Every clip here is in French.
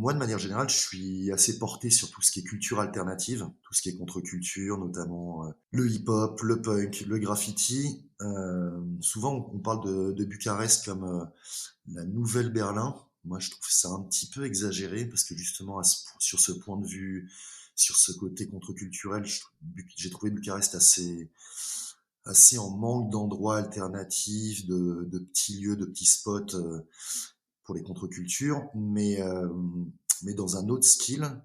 Moi, de manière générale, je suis assez porté sur tout ce qui est culture alternative, tout ce qui est contre-culture, notamment le hip-hop, le punk, le graffiti. Souvent, on parle de Bucarest comme la nouvelle Berlin. Moi, je trouve ça un petit peu exagéré parce que justement, sur ce point de vue, sur ce côté contre-culturel, j'ai trouvé Bucarest assez en manque d'endroits alternatifs, de petits lieux, de petits spots pour les contre-cultures, mais dans un autre style,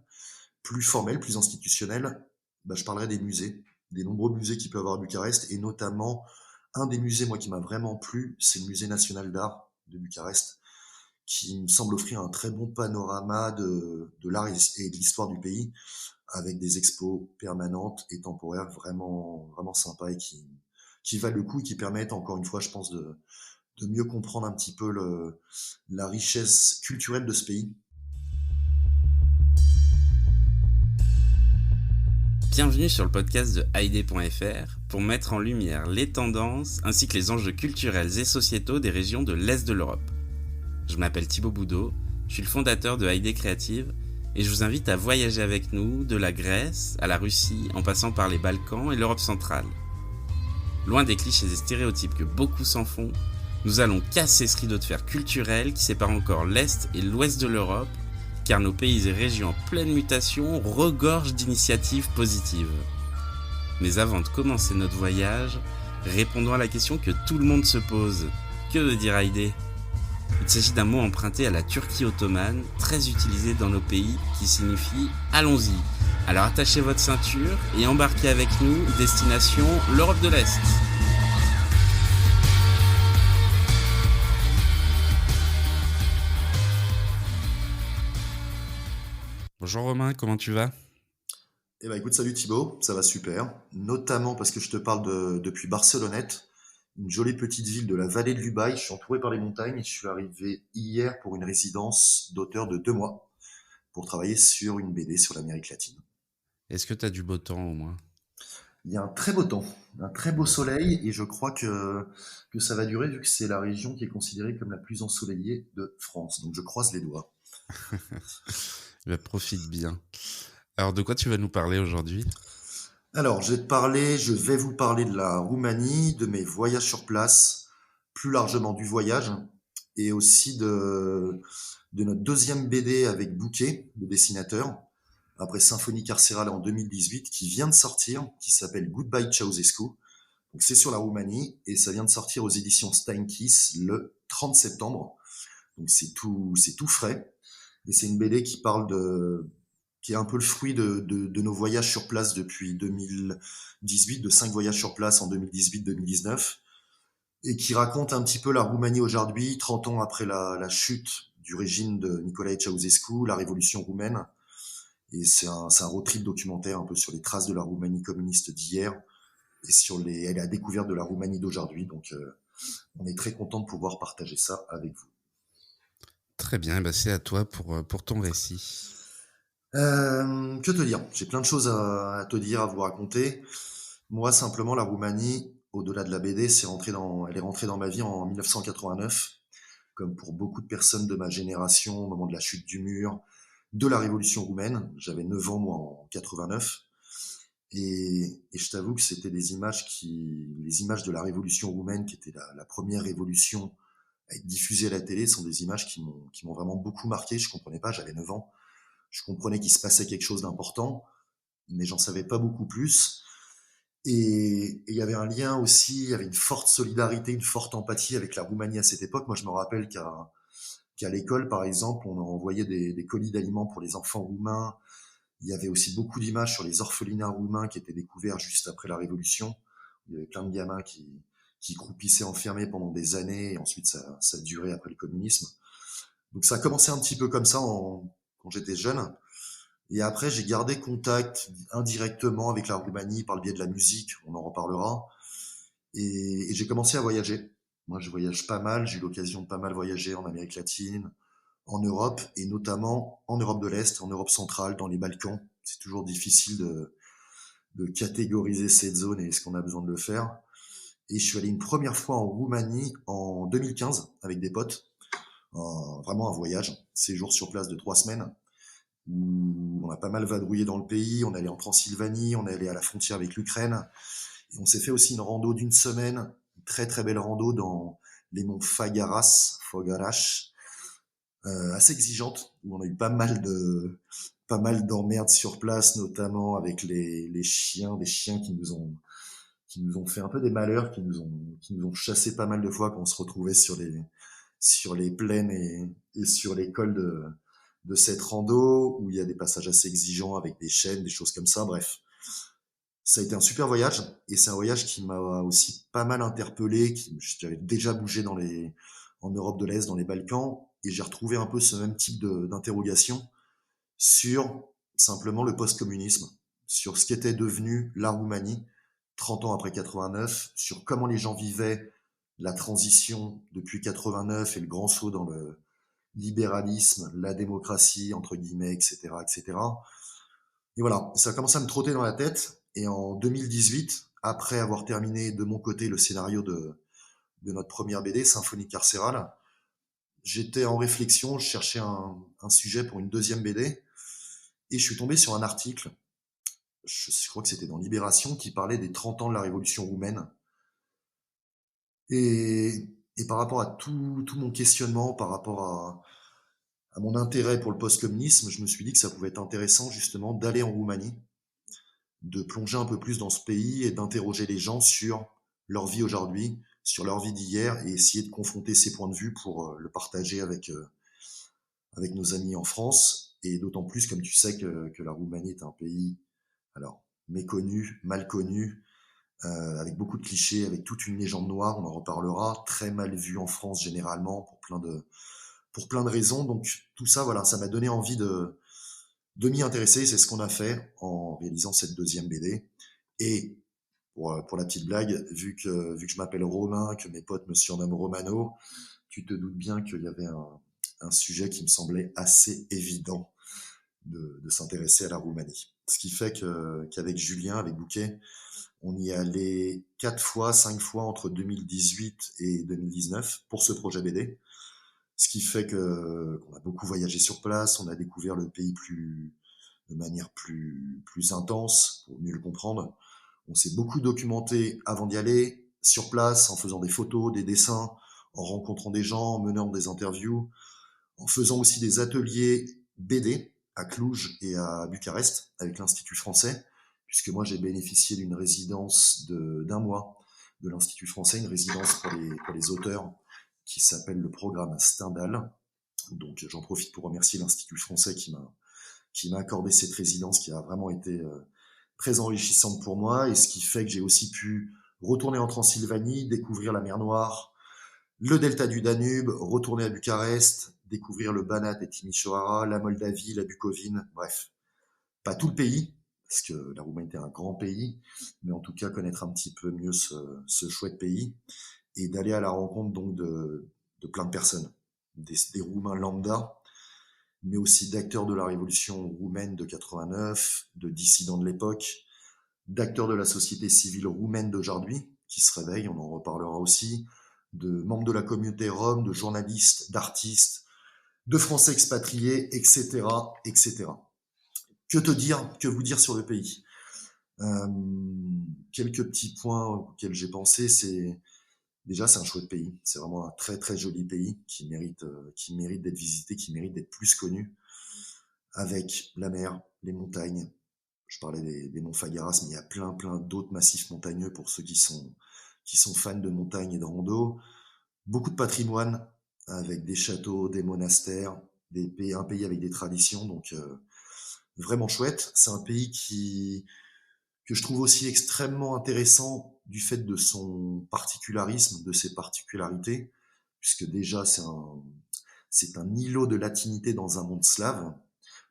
plus formel, plus institutionnel, bah, je parlerai des musées, des nombreux musées qu'il peut y avoir à Bucarest, et notamment un des musées, moi, qui m'a vraiment plu, c'est le Musée national d'art de Bucarest, qui me semble offrir un très bon panorama de l'art et de l'histoire du pays, avec des expos permanentes et temporaires vraiment, vraiment sympas et qui valent le coup et qui permettent, encore une fois, je pense, de mieux comprendre un petit peu la richesse culturelle de ce pays. Bienvenue sur le podcast de Haïdé.fr pour mettre en lumière les tendances ainsi que les enjeux culturels et sociétaux des régions de l'Est de l'Europe. Je m'appelle Thibaut Boudot, je suis le fondateur de Haïdé Créative et je vous invite à voyager avec nous de la Grèce à la Russie en passant par les Balkans et l'Europe centrale. Loin des clichés et stéréotypes que beaucoup s'en font, nous allons casser ce rideau de fer culturel qui sépare encore l'Est et l'Ouest de l'Europe, car nos pays et régions en pleine mutation regorgent d'initiatives positives. Mais avant de commencer notre voyage, répondons à la question que tout le monde se pose. Que veut dire Haïdé ? Il s'agit d'un mot emprunté à la Turquie ottomane, très utilisé dans nos pays, qui signifie « allons-y ». Alors attachez votre ceinture et embarquez avec nous, destination l'Europe de l'Est. Bonjour Romain, comment tu vas ? Eh ben écoute, salut Thibaut, ça va super, notamment parce que je te parle depuis Barcelonnette, une jolie petite ville de la vallée de l'Ubaye. Je suis entouré par les montagnes et je suis arrivé hier pour une résidence d'auteur de 2 mois pour travailler sur une BD sur l'Amérique latine. Est-ce que tu as du beau temps au moins ? Il y a un très beau temps, un très beau soleil et je crois que ça va durer vu que c'est la région qui est considérée comme la plus ensoleillée de France. Donc je croise les doigts. Profite bien. Alors de quoi tu vas nous parler aujourd'hui ? Alors, je vais vous parler de la Roumanie, de mes voyages sur place, plus largement du voyage, et aussi de notre deuxième BD avec Bouquet, le dessinateur, après Symphonie carcérale en 2018, qui vient de sortir, qui s'appelle Goodbye Ceausescu. Donc c'est sur la Roumanie, et ça vient de sortir aux éditions Steinkiss le 30 septembre. Donc c'est tout frais. Et c'est une BD qui est un peu le fruit de nos voyages sur place depuis 2018, de 5 voyages sur place en 2018-2019, et qui raconte un petit peu la Roumanie aujourd'hui, 30 ans après la chute du régime de Nicolae Ceausescu, la révolution roumaine. Et c'est un road trip documentaire un peu sur les traces de la Roumanie communiste d'hier et sur la découverte de la Roumanie d'aujourd'hui. Donc on est très content de pouvoir partager ça avec vous. Très bien, c'est à toi pour ton récit. Que te dire? J'ai plein de choses à te dire, à vous raconter. Moi, simplement, la Roumanie, au-delà de la BD, elle est rentrée dans ma vie en 1989, comme pour beaucoup de personnes de ma génération, au moment de la chute du mur, de la révolution roumaine. J'avais 9 ans, moi, en 89. Et je t'avoue que c'était les images de la révolution roumaine, qui était la première révolution à être diffusée à la télé, sont des images qui m'ont vraiment beaucoup marqué. Je comprenais pas, j'avais 9 ans. Je comprenais qu'il se passait quelque chose d'important, mais j'en savais pas beaucoup plus. Et il y avait un lien aussi, il y avait une forte solidarité, une forte empathie avec la Roumanie à cette époque. Moi, je me rappelle qu'à l'école, par exemple, on envoyait des colis d'aliments pour les enfants roumains. Il y avait aussi beaucoup d'images sur les orphelinats roumains qui étaient découverts juste après la Révolution. Il y avait plein de gamins qui croupissaient enfermés pendant des années, et ensuite ça durait après le communisme. Donc ça a commencé un petit peu comme ça quand j'étais jeune. Et après, j'ai gardé contact indirectement avec la Roumanie par le biais de la musique, on en reparlera. Et j'ai commencé à voyager. Moi, je voyage pas mal, j'ai eu l'occasion de pas mal voyager en Amérique latine, en Europe, et notamment en Europe de l'Est, en Europe centrale, dans les Balkans. C'est toujours difficile de catégoriser cette zone et est-ce qu'on a besoin de le faire. Et je suis allé une première fois en Roumanie en 2015 avec des potes. Vraiment un voyage, séjour sur place de 3 semaines. où on a pas mal vadrouillé dans le pays. On est allé en Transylvanie, on est allé à la frontière avec l'Ukraine. Et on s'est fait aussi une rando d'une semaine, une très très belle rando dans les monts Fogaras, assez exigeante, où on a eu pas mal d'emmerdes sur place, notamment avec les chiens, des chiens qui nous ont fait un peu des malheurs, qui nous ont chassé pas mal de fois quand on se retrouvait sur les plaines et sur les cols de cette rando, où il y a des passages assez exigeants avec des chaînes, des choses comme ça. Bref, ça a été un super voyage, et c'est un voyage qui m'a aussi pas mal interpellé. J'avais déjà bougé en Europe de l'Est, dans les Balkans, et j'ai retrouvé un peu ce même type d'interrogation sur simplement le post-communisme, sur ce qu'était devenu la Roumanie 30 ans après 89, sur comment les gens vivaient la transition depuis 89 et le grand saut dans le libéralisme, la démocratie, entre guillemets, etc., etc. Et cetera. Et voilà, ça a commencé à me trotter dans la tête. Et en 2018, après avoir terminé de mon côté le scénario de notre première BD, Symphonie carcérale, j'étais en réflexion, je cherchais un sujet pour une deuxième BD, et je suis tombé sur un article, je crois que c'était dans Libération, qui parlait des 30 ans de la révolution roumaine. Et par rapport à tout mon questionnement, par rapport à mon intérêt pour le post-communisme, je me suis dit que ça pouvait être intéressant justement d'aller en Roumanie, de plonger un peu plus dans ce pays et d'interroger les gens sur leur vie aujourd'hui, sur leur vie d'hier, et essayer de confronter ces points de vue pour le partager avec nos amis en France. Et d'autant plus, comme tu sais, que la Roumanie est un pays, alors, méconnu, mal connu, avec beaucoup de clichés, avec toute une légende noire, on en reparlera, très mal vu en France généralement, pour plein de raisons. Donc tout ça, voilà, ça m'a donné envie de m'y intéresser. C'est ce qu'on a fait en réalisant cette deuxième BD. Et pour la petite blague, vu que je m'appelle Romain, que mes potes me surnomment Romano, tu te doutes bien qu'il y avait un sujet qui me semblait assez évident de s'intéresser à la Roumanie. Ce qui fait qu'avec Julien, avec Bouquet, on y est allé 4 fois, 5 fois entre 2018 et 2019 pour ce projet BD. Ce qui fait qu'on a beaucoup voyagé sur place, on a découvert le pays de manière plus intense, pour mieux le comprendre. On s'est beaucoup documenté avant d'y aller, sur place, en faisant des photos, des dessins, en rencontrant des gens, en menant des interviews, en faisant aussi des ateliers BD à Cluj et à Bucarest avec l'Institut français, puisque moi j'ai bénéficié d'une résidence d'un mois de l'Institut français, une résidence pour les auteurs qui s'appelle le programme Stendhal. Donc j'en profite pour remercier l'Institut français qui m'a accordé cette résidence, qui a vraiment été très enrichissante pour moi, et ce qui fait que j'ai aussi pu retourner en Transylvanie, découvrir la mer Noire, le delta du Danube, retourner à Bucarest, découvrir le Banat et Timișoara, la Moldavie, la Bucovine, bref, pas tout le pays, parce que la Roumanie est un grand pays, mais en tout cas connaître un petit peu mieux ce chouette pays, et d'aller à la rencontre donc de plein de personnes, des Roumains lambda, mais aussi d'acteurs de la révolution roumaine de 89, de dissidents de l'époque, d'acteurs de la société civile roumaine d'aujourd'hui, qui se réveillent, on en reparlera aussi, de membres de la communauté rome, de journalistes, d'artistes, de Français expatriés, etc., etc. Que te dire, que vous dire sur le pays? euh, Quelques petits points auxquels j'ai pensé, déjà c'est un chouette pays, c'est vraiment un très très joli pays qui mérite d'être visité, qui mérite d'être plus connu, avec la mer, les montagnes. Je parlais des monts Fagaras, mais il y a plein d'autres massifs montagneux pour ceux qui sont fans de montagne et de rando. Beaucoup de patrimoine, avec des châteaux, des monastères, un pays avec des traditions, donc vraiment chouette. C'est un pays que je trouve aussi extrêmement intéressant du fait de son particularisme, de ses particularités, puisque déjà c'est un îlot de latinité dans un monde slave,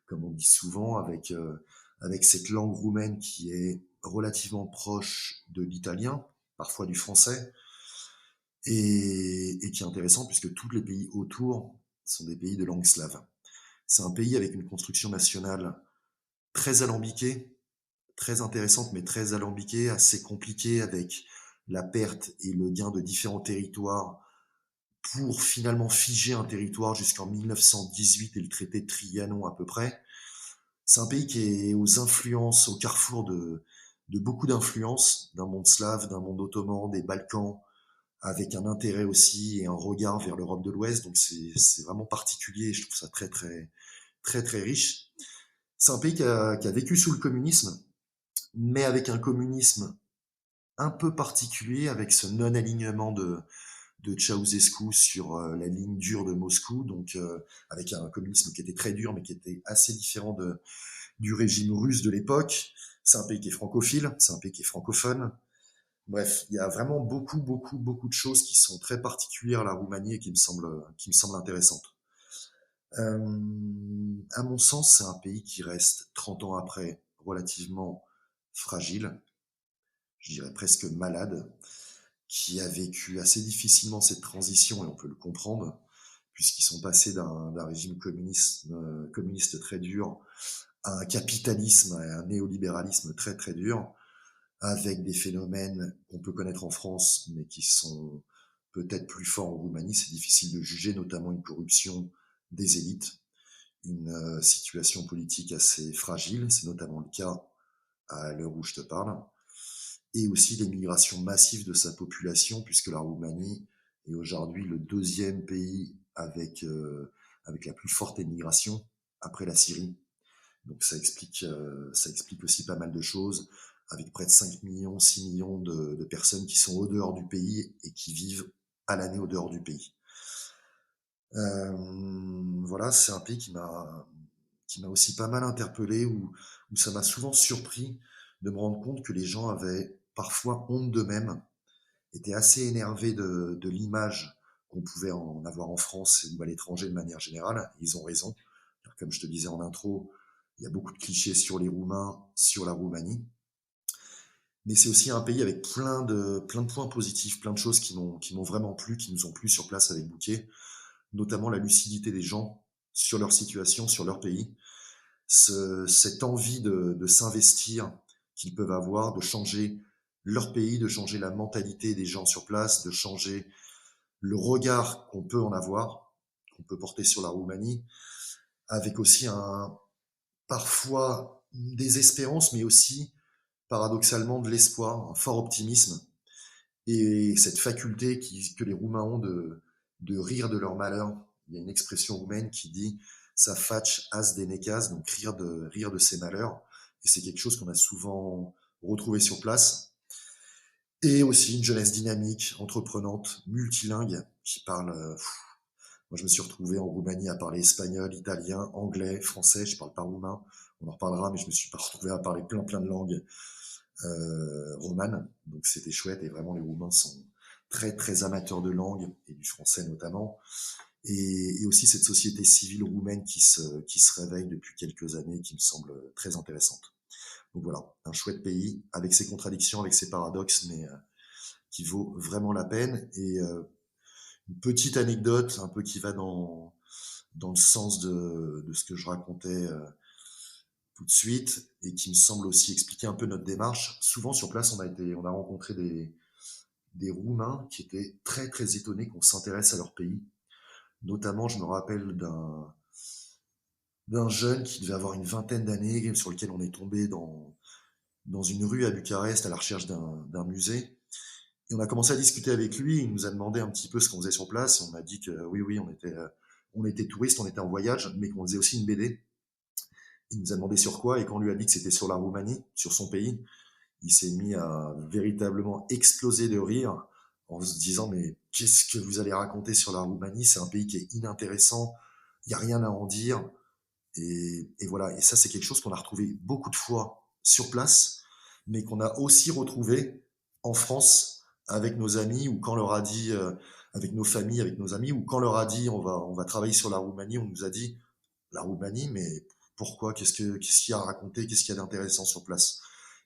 comme on dit souvent, avec cette langue roumaine qui est relativement proche de l'italien, parfois du français, et qui est intéressant puisque tous les pays autour sont des pays de langue slave. C'est un pays avec une construction nationale très alambiquée, très intéressante, mais très alambiquée, assez compliquée, avec la perte et le gain de différents territoires pour finalement figer un territoire jusqu'en 1918 et le traité de Trianon à peu près. C'est un pays qui est aux influences, au carrefour de beaucoup d'influences, d'un monde slave, d'un monde ottoman, des Balkans, avec un intérêt aussi et un regard vers l'Europe de l'Ouest. Donc c'est vraiment particulier. Je trouve ça très très très très riche. C'est un pays qui a vécu sous le communisme, mais avec un communisme un peu particulier, avec ce non-alignement de Ceausescu sur la ligne dure de Moscou, donc avec un communisme qui était très dur, mais qui était assez différent du régime russe de l'époque. C'est un pays qui est francophile, c'est un pays qui est francophone. Bref, il y a vraiment beaucoup, beaucoup, beaucoup de choses qui sont très particulières à la Roumanie et qui me semblent intéressantes. À mon sens, c'est un pays qui reste 30 ans après relativement fragile, je dirais presque malade, qui a vécu assez difficilement cette transition, et on peut le comprendre, puisqu'ils sont passés d'un régime communiste très dur à un capitalisme, à un néolibéralisme très très dur, avec des phénomènes qu'on peut connaître en France, mais qui sont peut-être plus forts en Roumanie. C'est difficile de juger, notamment une corruption des élites, une situation politique assez fragile, c'est notamment le cas à l'heure où je te parle, et aussi l'émigration massive de sa population, puisque la Roumanie est aujourd'hui le deuxième pays avec la plus forte émigration après la Syrie. Donc ça explique aussi pas mal de choses, avec près de 5 millions, 6 millions de personnes qui sont au dehors du pays et qui vivent à l'année au dehors du pays. Voilà, c'est un pays qui m'a aussi pas mal interpellé, où ça m'a souvent surpris de me rendre compte que les gens avaient parfois honte d'eux-mêmes, étaient assez énervés de l'image qu'on pouvait en avoir en France ou à l'étranger de manière générale. Ils ont raison. Car comme je te disais en intro, il y a beaucoup de clichés sur les Roumains, sur la Roumanie. Mais c'est aussi un pays avec plein de points positifs, plein de choses qui m'ont vraiment plu, qui nous ont plu sur place avec Bouquet, notamment la lucidité des gens sur leur situation, sur leur pays, cette envie de s'investir qu'ils peuvent avoir, de changer leur pays, de changer la mentalité des gens sur place, de changer le regard qu'on peut en avoir, qu'on peut porter sur la Roumanie, avec aussi parfois des espérances, mais aussi paradoxalement de l'espoir, un fort optimisme, et cette faculté que les Roumains ont de rire de leur malheur. Il y a une expression roumaine qui dit ça faci as de necaz, donc rire de ses malheurs. Et c'est quelque chose qu'on a souvent retrouvé sur place. Et aussi une jeunesse dynamique, entreprenante, multilingue, qui parle. Moi, je me suis retrouvé en Roumanie à parler espagnol, italien, anglais, français. Je parle pas roumain. On en reparlera, mais je me suis pas retrouvé à parler plein de langues romanes. Donc c'était chouette, et vraiment les Roumains sont très très amateurs de langue et du français notamment. Et aussi cette société civile roumaine qui se réveille depuis quelques années, qui me semble très intéressante. Donc voilà, un chouette pays avec ses contradictions, avec ses paradoxes, mais qui vaut vraiment la peine. Et une petite anecdote un peu qui va dans le sens de ce que je racontais tout de suite, et qui me semble aussi expliquer un peu notre démarche. Souvent sur place, on a rencontré des Roumains qui étaient très très étonnés qu'on s'intéresse à leur pays. Notamment, je me rappelle d'un jeune qui devait avoir une vingtaine d'années, sur lequel on est tombé dans une rue à Bucarest à la recherche d'un musée. Et on a commencé à discuter avec lui. Il nous a demandé un petit peu ce qu'on faisait sur place. On a dit que oui, oui, on était touristes, on était en voyage, mais qu'on faisait aussi une BD. Il nous a demandé sur quoi, et quand on lui a dit que c'était sur la Roumanie, sur son pays, il s'est mis à véritablement exploser de rire en se disant mais qu'est-ce que vous allez raconter sur la Roumanie? C'est un pays qui est inintéressant, il n'y a rien à en dire. Et voilà, et ça c'est quelque chose qu'on a retrouvé beaucoup de fois sur place, mais qu'on a aussi retrouvé en France avec nos amis, ou quand on leur a dit, avec nos familles, avec nos amis, ou quand on leur a dit on va travailler sur la Roumanie, on nous a dit la Roumanie, mais pourquoi? Qu'est-ce qu'il y a à raconter? Qu'est-ce qu'il y a d'intéressant sur place?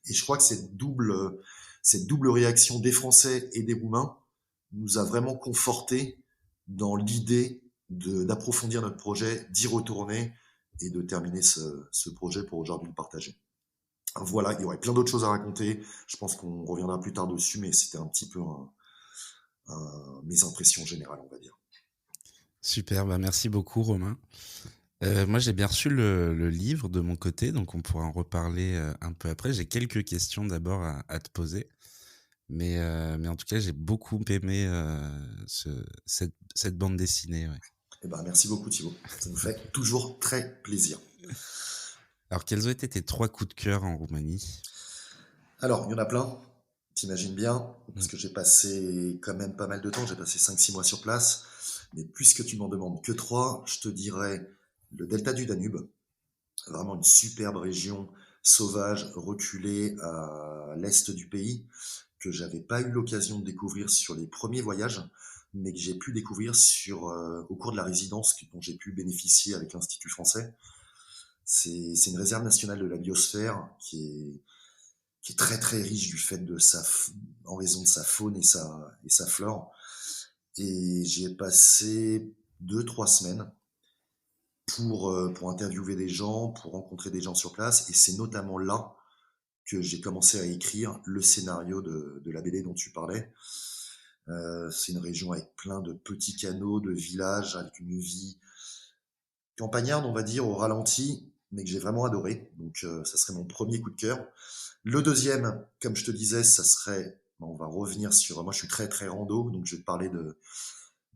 Et je crois que cette double réaction des Français et des Roumains nous a vraiment confortés dans l'idée d'approfondir notre projet, d'y retourner et de terminer ce projet pour aujourd'hui le partager. Voilà, il y aurait plein d'autres choses à raconter. Je pense qu'on reviendra plus tard dessus, mais c'était un petit peu mes impressions générales, on va dire. Super, bah merci beaucoup Romain. Moi, j'ai bien reçu le livre de mon côté, donc on pourra en reparler, un peu après. J'ai quelques questions d'abord à te poser, mais en tout cas, j'ai beaucoup aimé, cette bande dessinée, ouais. Eh ben, merci beaucoup Thibaut, ça nous fait toujours très plaisir. Alors quels ont été tes 3 coups de cœur en Roumanie? Alors, il y en a plein, t'imagines bien, parce Mmh. que j'ai passé quand même pas mal de temps, j'ai passé 5-6 mois sur place, mais puisque tu m'en demandes que trois, je te dirais le delta du Danube, vraiment une superbe région sauvage, reculée à l'est du pays, que j'avais pas eu l'occasion de découvrir sur les premiers voyages, mais que j'ai pu découvrir au cours de la résidence dont j'ai pu bénéficier avec l'Institut français. C'est une réserve nationale de la biosphère qui est très très riche du fait de en raison de sa faune et sa flore. Et j'y ai passé 2-3 semaines pour interviewer des gens, pour rencontrer des gens sur place. Et c'est notamment là que j'ai commencé à écrire le scénario de la BD dont tu parlais. C'est une région avec plein de petits canaux, de villages, avec une vie campagnarde, on va dire, au ralenti, mais que j'ai vraiment adoré. Donc ça serait mon premier coup de cœur. Le deuxième, comme je te disais, ça serait, bon, on va revenir sur, moi je suis très très rando, donc je vais te parler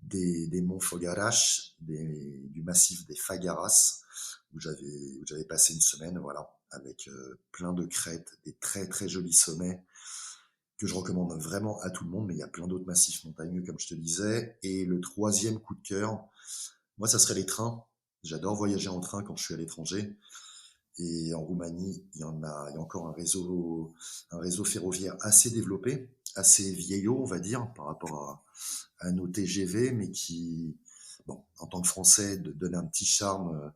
des monts Fogaras, du massif des Fagaras, où j'avais passé une semaine, voilà, avec plein de crêtes, des très très jolis sommets que je recommande vraiment à tout le monde, mais il y a plein d'autres massifs montagneux, comme je te disais. Et le troisième coup de cœur, moi, ça serait les trains. J'adore voyager en train quand je suis à l'étranger. Et en Roumanie, il y a encore un réseau ferroviaire assez développé, assez vieillot, on va dire, par rapport à nos TGV, mais qui, bon, en tant que Français, donne un petit charme,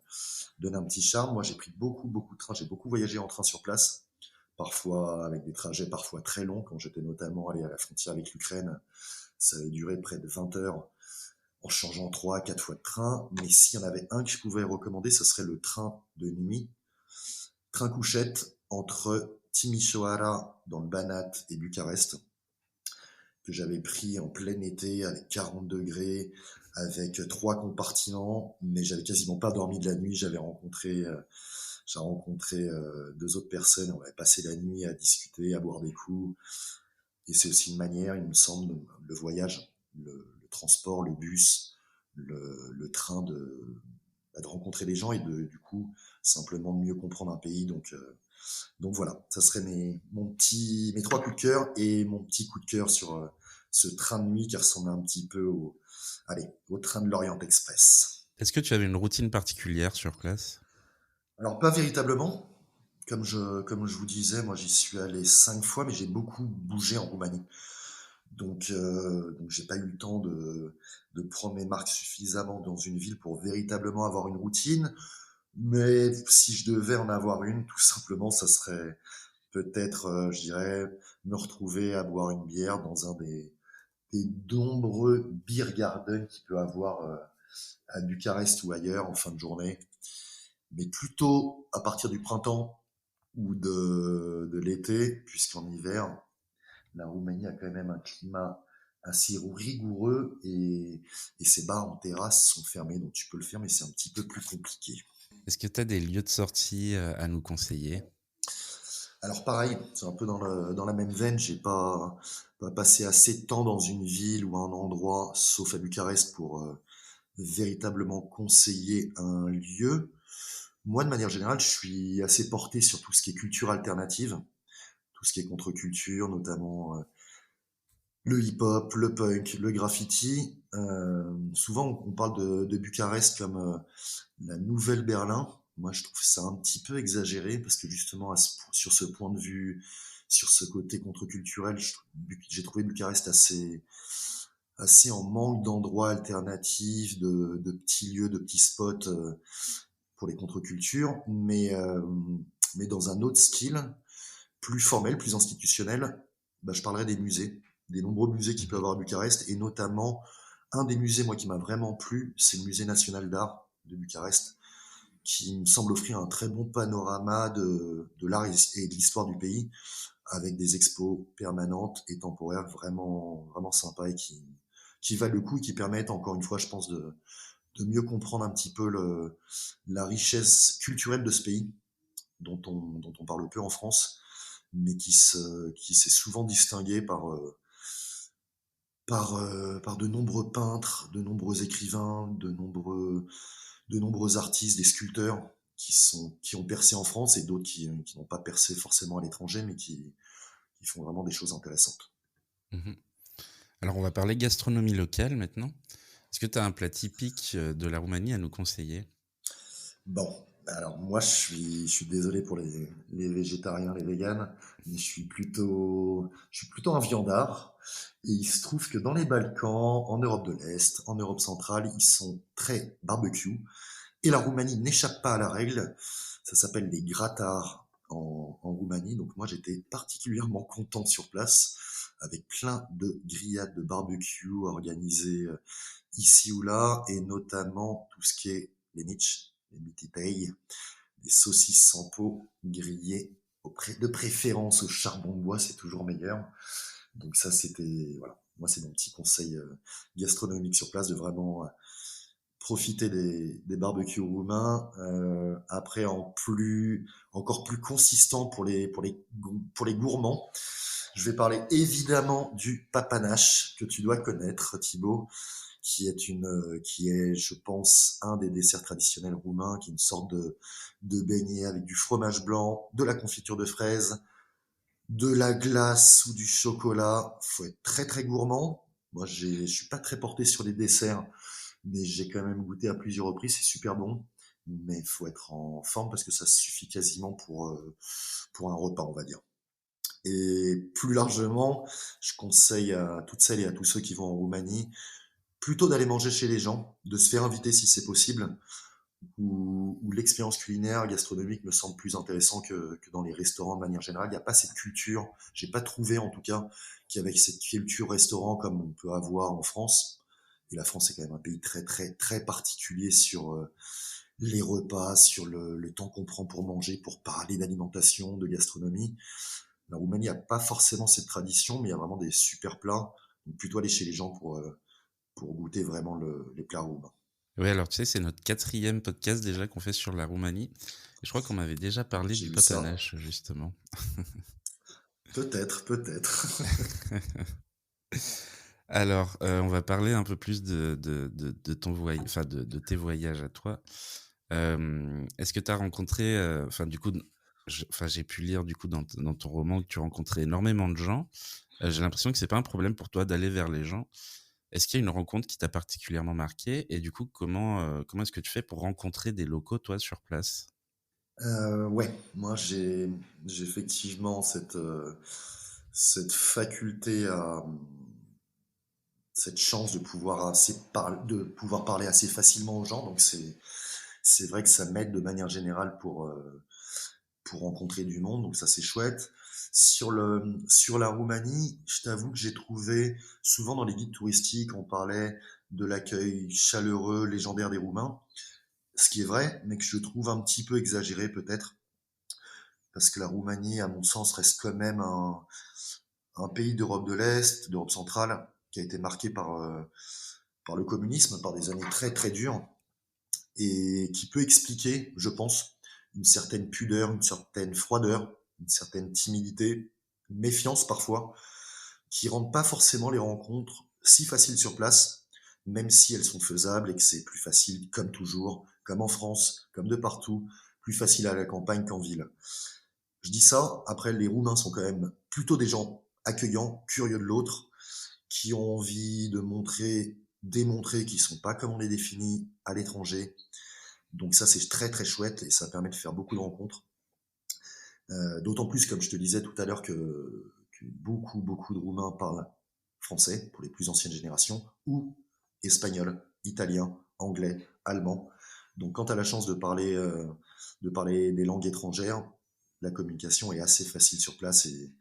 donne un petit charme. Moi, j'ai pris beaucoup, beaucoup de trains, j'ai beaucoup voyagé en train sur place, parfois avec des trajets parfois très longs. Quand j'étais notamment allé à la frontière avec l'Ukraine, ça avait duré près de 20 heures en changeant 3-4 fois de train. Mais s'il y en avait un que je pouvais recommander, ce serait le train de nuit, train couchette entre Timișoara dans le Banat et Bucarest, que j'avais pris en plein été avec 40 degrés, avec trois compartiments, mais j'avais quasiment pas dormi de la nuit. J'ai rencontré deux autres personnes, on avait passé la nuit à discuter, à boire des coups. Et c'est aussi une manière, il me semble, le voyage, le transport, le bus, le train de rencontrer des gens et du coup simplement de mieux comprendre un pays. Donc voilà, ça serait mes trois coups de cœur et mon petit coup de cœur sur ce train de nuit qui ressemble un petit peu au train de l'Orient Express. Est-ce que tu avais une routine particulière sur place? Alors pas véritablement, comme je vous disais, moi j'y suis allé 5 fois, mais j'ai beaucoup bougé en Roumanie. Donc j'ai pas eu le temps de prendre mes marques suffisamment dans une ville pour véritablement avoir une routine. Mais si je devais en avoir une, tout simplement, ça serait peut-être, je dirais, me retrouver à boire une bière dans un des nombreux beer gardens qu'il peut avoir à Bucarest ou ailleurs en fin de journée. Mais plutôt à partir du printemps ou de l'été, puisqu'en hiver, la Roumanie a quand même un climat assez rigoureux et ces bars en terrasse sont fermés, donc tu peux le faire, mais c'est un petit peu plus compliqué. Est-ce que tu as des lieux de sortie, à nous conseiller? Alors pareil, c'est un peu dans la même veine, j'ai pas passé assez de temps dans une ville ou un endroit, sauf à Bucarest, pour véritablement conseiller un lieu. Moi, de manière générale, je suis assez porté sur tout ce qui est culture alternative, tout ce qui est contre-culture, notamment le hip-hop, le punk, le graffiti. Souvent, on parle de Bucarest comme la nouvelle Berlin. Moi, je trouve ça un petit peu exagéré parce que justement, sur ce point de vue, sur ce côté contre-culturel, j'ai trouvé Bucarest assez en manque d'endroits alternatifs, de petits lieux, de petits spots pour les contre-cultures, mais dans un autre style, plus formel, plus institutionnel, bah, je parlerai des musées, des nombreux musées qu'il peut y Mmh. avoir à Bucarest, et notamment un des musées, moi, qui m'a vraiment plu, c'est le musée national d'art de Bucarest, qui me semble offrir un très bon panorama de l'art et de l'histoire du pays, avec des expos permanentes et temporaires vraiment, vraiment sympas et qui valent le coup et qui permettent, encore une fois, je pense, de mieux comprendre un petit peu la richesse culturelle de ce pays, dont on parle peu en France, mais qui s'est souvent distingué par de nombreux peintres, de nombreux écrivains, de nombreux artistes, des sculpteurs qui ont percé en France et d'autres qui n'ont pas percé forcément à l'étranger, mais qui font vraiment des choses intéressantes. Mmh. Alors on va parler gastronomie locale maintenant. Est-ce que tu as un plat typique, de la Roumanie à nous conseiller? Bon, alors moi je suis désolé pour les végétariens, les véganes, mais je suis plutôt un viandard. Et il se trouve que dans les Balkans, en Europe de l'Est, en Europe centrale, ils sont très barbecue. Et la Roumanie n'échappe pas à la règle. Ça s'appelle les gratars en Roumanie. Donc moi j'étais particulièrement content sur place, avec plein de grillades de barbecue organisées ici ou là, et notamment tout ce qui est les mitch, les mititei, des saucisses sans peau grillées de préférence au charbon de bois, c'est toujours meilleur. Donc ça, c'était, voilà, moi c'est mon petit conseil gastronomique sur place, de vraiment profiter des barbecues roumains. Après, encore plus consistant pour les gourmands, je vais parler évidemment du papanache que tu dois connaître, Thibaut, qui est, je pense, un des desserts traditionnels roumains, qui est une sorte de beignet avec du fromage blanc, de la confiture de fraises, de la glace ou du chocolat. Faut être très très gourmand. Moi, je suis pas très porté sur les desserts, mais j'ai quand même goûté à plusieurs reprises. C'est super bon, mais il faut être en forme parce que ça suffit quasiment pour un repas, on va dire. Et plus largement, je conseille à toutes celles et à tous ceux qui vont en Roumanie plutôt d'aller manger chez les gens, de se faire inviter si c'est possible, où l'expérience culinaire, gastronomique me semble plus intéressant que dans les restaurants de manière générale. Il n'y a pas cette culture, j'ai pas trouvé en tout cas, qu'il y avait cette culture restaurant comme on peut avoir en France. Et la France est quand même un pays très très très particulier sur les repas, sur le temps qu'on prend pour manger, pour parler d'alimentation, de gastronomie. La Roumanie n'a pas forcément cette tradition, mais il y a vraiment des super plats. Donc plutôt aller chez les gens pour goûter vraiment les plats roumains. Ouais, alors tu sais, c'est notre quatrième podcast déjà qu'on fait sur la Roumanie et je crois qu'on m'avait déjà parlé J'ai du vu ça. papanache justement. Peut-être, peut-être. Alors, on va parler un peu plus de ton voyage, enfin de tes voyages à toi. Est-ce que tu as rencontré, enfin du coup, j'ai pu lire du coup dans ton roman que tu rencontrais énormément de gens. J'ai l'impression que c'est pas un problème pour toi d'aller vers les gens. Est-ce qu'il y a une rencontre qui t'a particulièrement marqué? Et du coup, comment est-ce que tu fais pour rencontrer des locaux, toi, sur place? Ouais, moi j'ai effectivement cette faculté cette chance de pouvoir parler assez facilement aux gens. Donc c'est vrai que ça m'aide de manière générale pour rencontrer du monde. Donc ça c'est chouette. Sur la Roumanie, je t'avoue que j'ai trouvé souvent dans les guides touristiques, on parlait de l'accueil chaleureux, légendaire des Roumains. Ce qui est vrai, mais que je trouve un petit peu exagéré peut-être, parce que la Roumanie, à mon sens, reste quand même un pays d'Europe de l'Est, d'Europe centrale, qui a été marqué par le communisme, par des années très très dures, et qui peut expliquer, je pense, une certaine pudeur, une certaine froideur, une certaine timidité, une méfiance parfois, qui rendent pas forcément les rencontres si faciles sur place, même si elles sont faisables et que c'est plus facile, comme toujours, comme en France, comme de partout, plus facile à la campagne qu'en ville. Je dis ça, après les Roumains sont quand même plutôt des gens accueillants, curieux de l'autre, qui ont envie de démontrer qu'ils sont pas comme on les définit à l'étranger. Donc ça c'est très très chouette et ça permet de faire beaucoup de rencontres. D'autant plus, comme je te disais tout à l'heure, que beaucoup de Roumains parlent français pour les plus anciennes générations, ou espagnol, italien, anglais, allemand. Donc quand tu as la chance de parler des langues étrangères, la communication est assez facile sur place et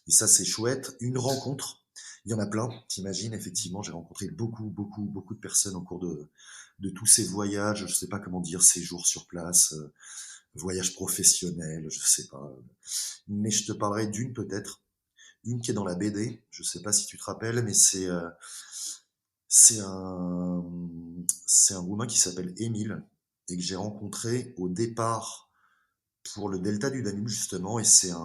ça c'est chouette. Une rencontre, il y en a plein, t'imagines, effectivement, j'ai rencontré beaucoup de personnes au cours de tous ces voyages, je sais pas comment dire, séjours sur place, voyages professionnels, je sais pas. Mais je te parlerai d'une peut-être, une qui est dans la BD, je sais pas si tu te rappelles, mais C'est un, c'est un Roumain qui s'appelle Émile et que j'ai rencontré au départ pour le delta du Danube justement. Et il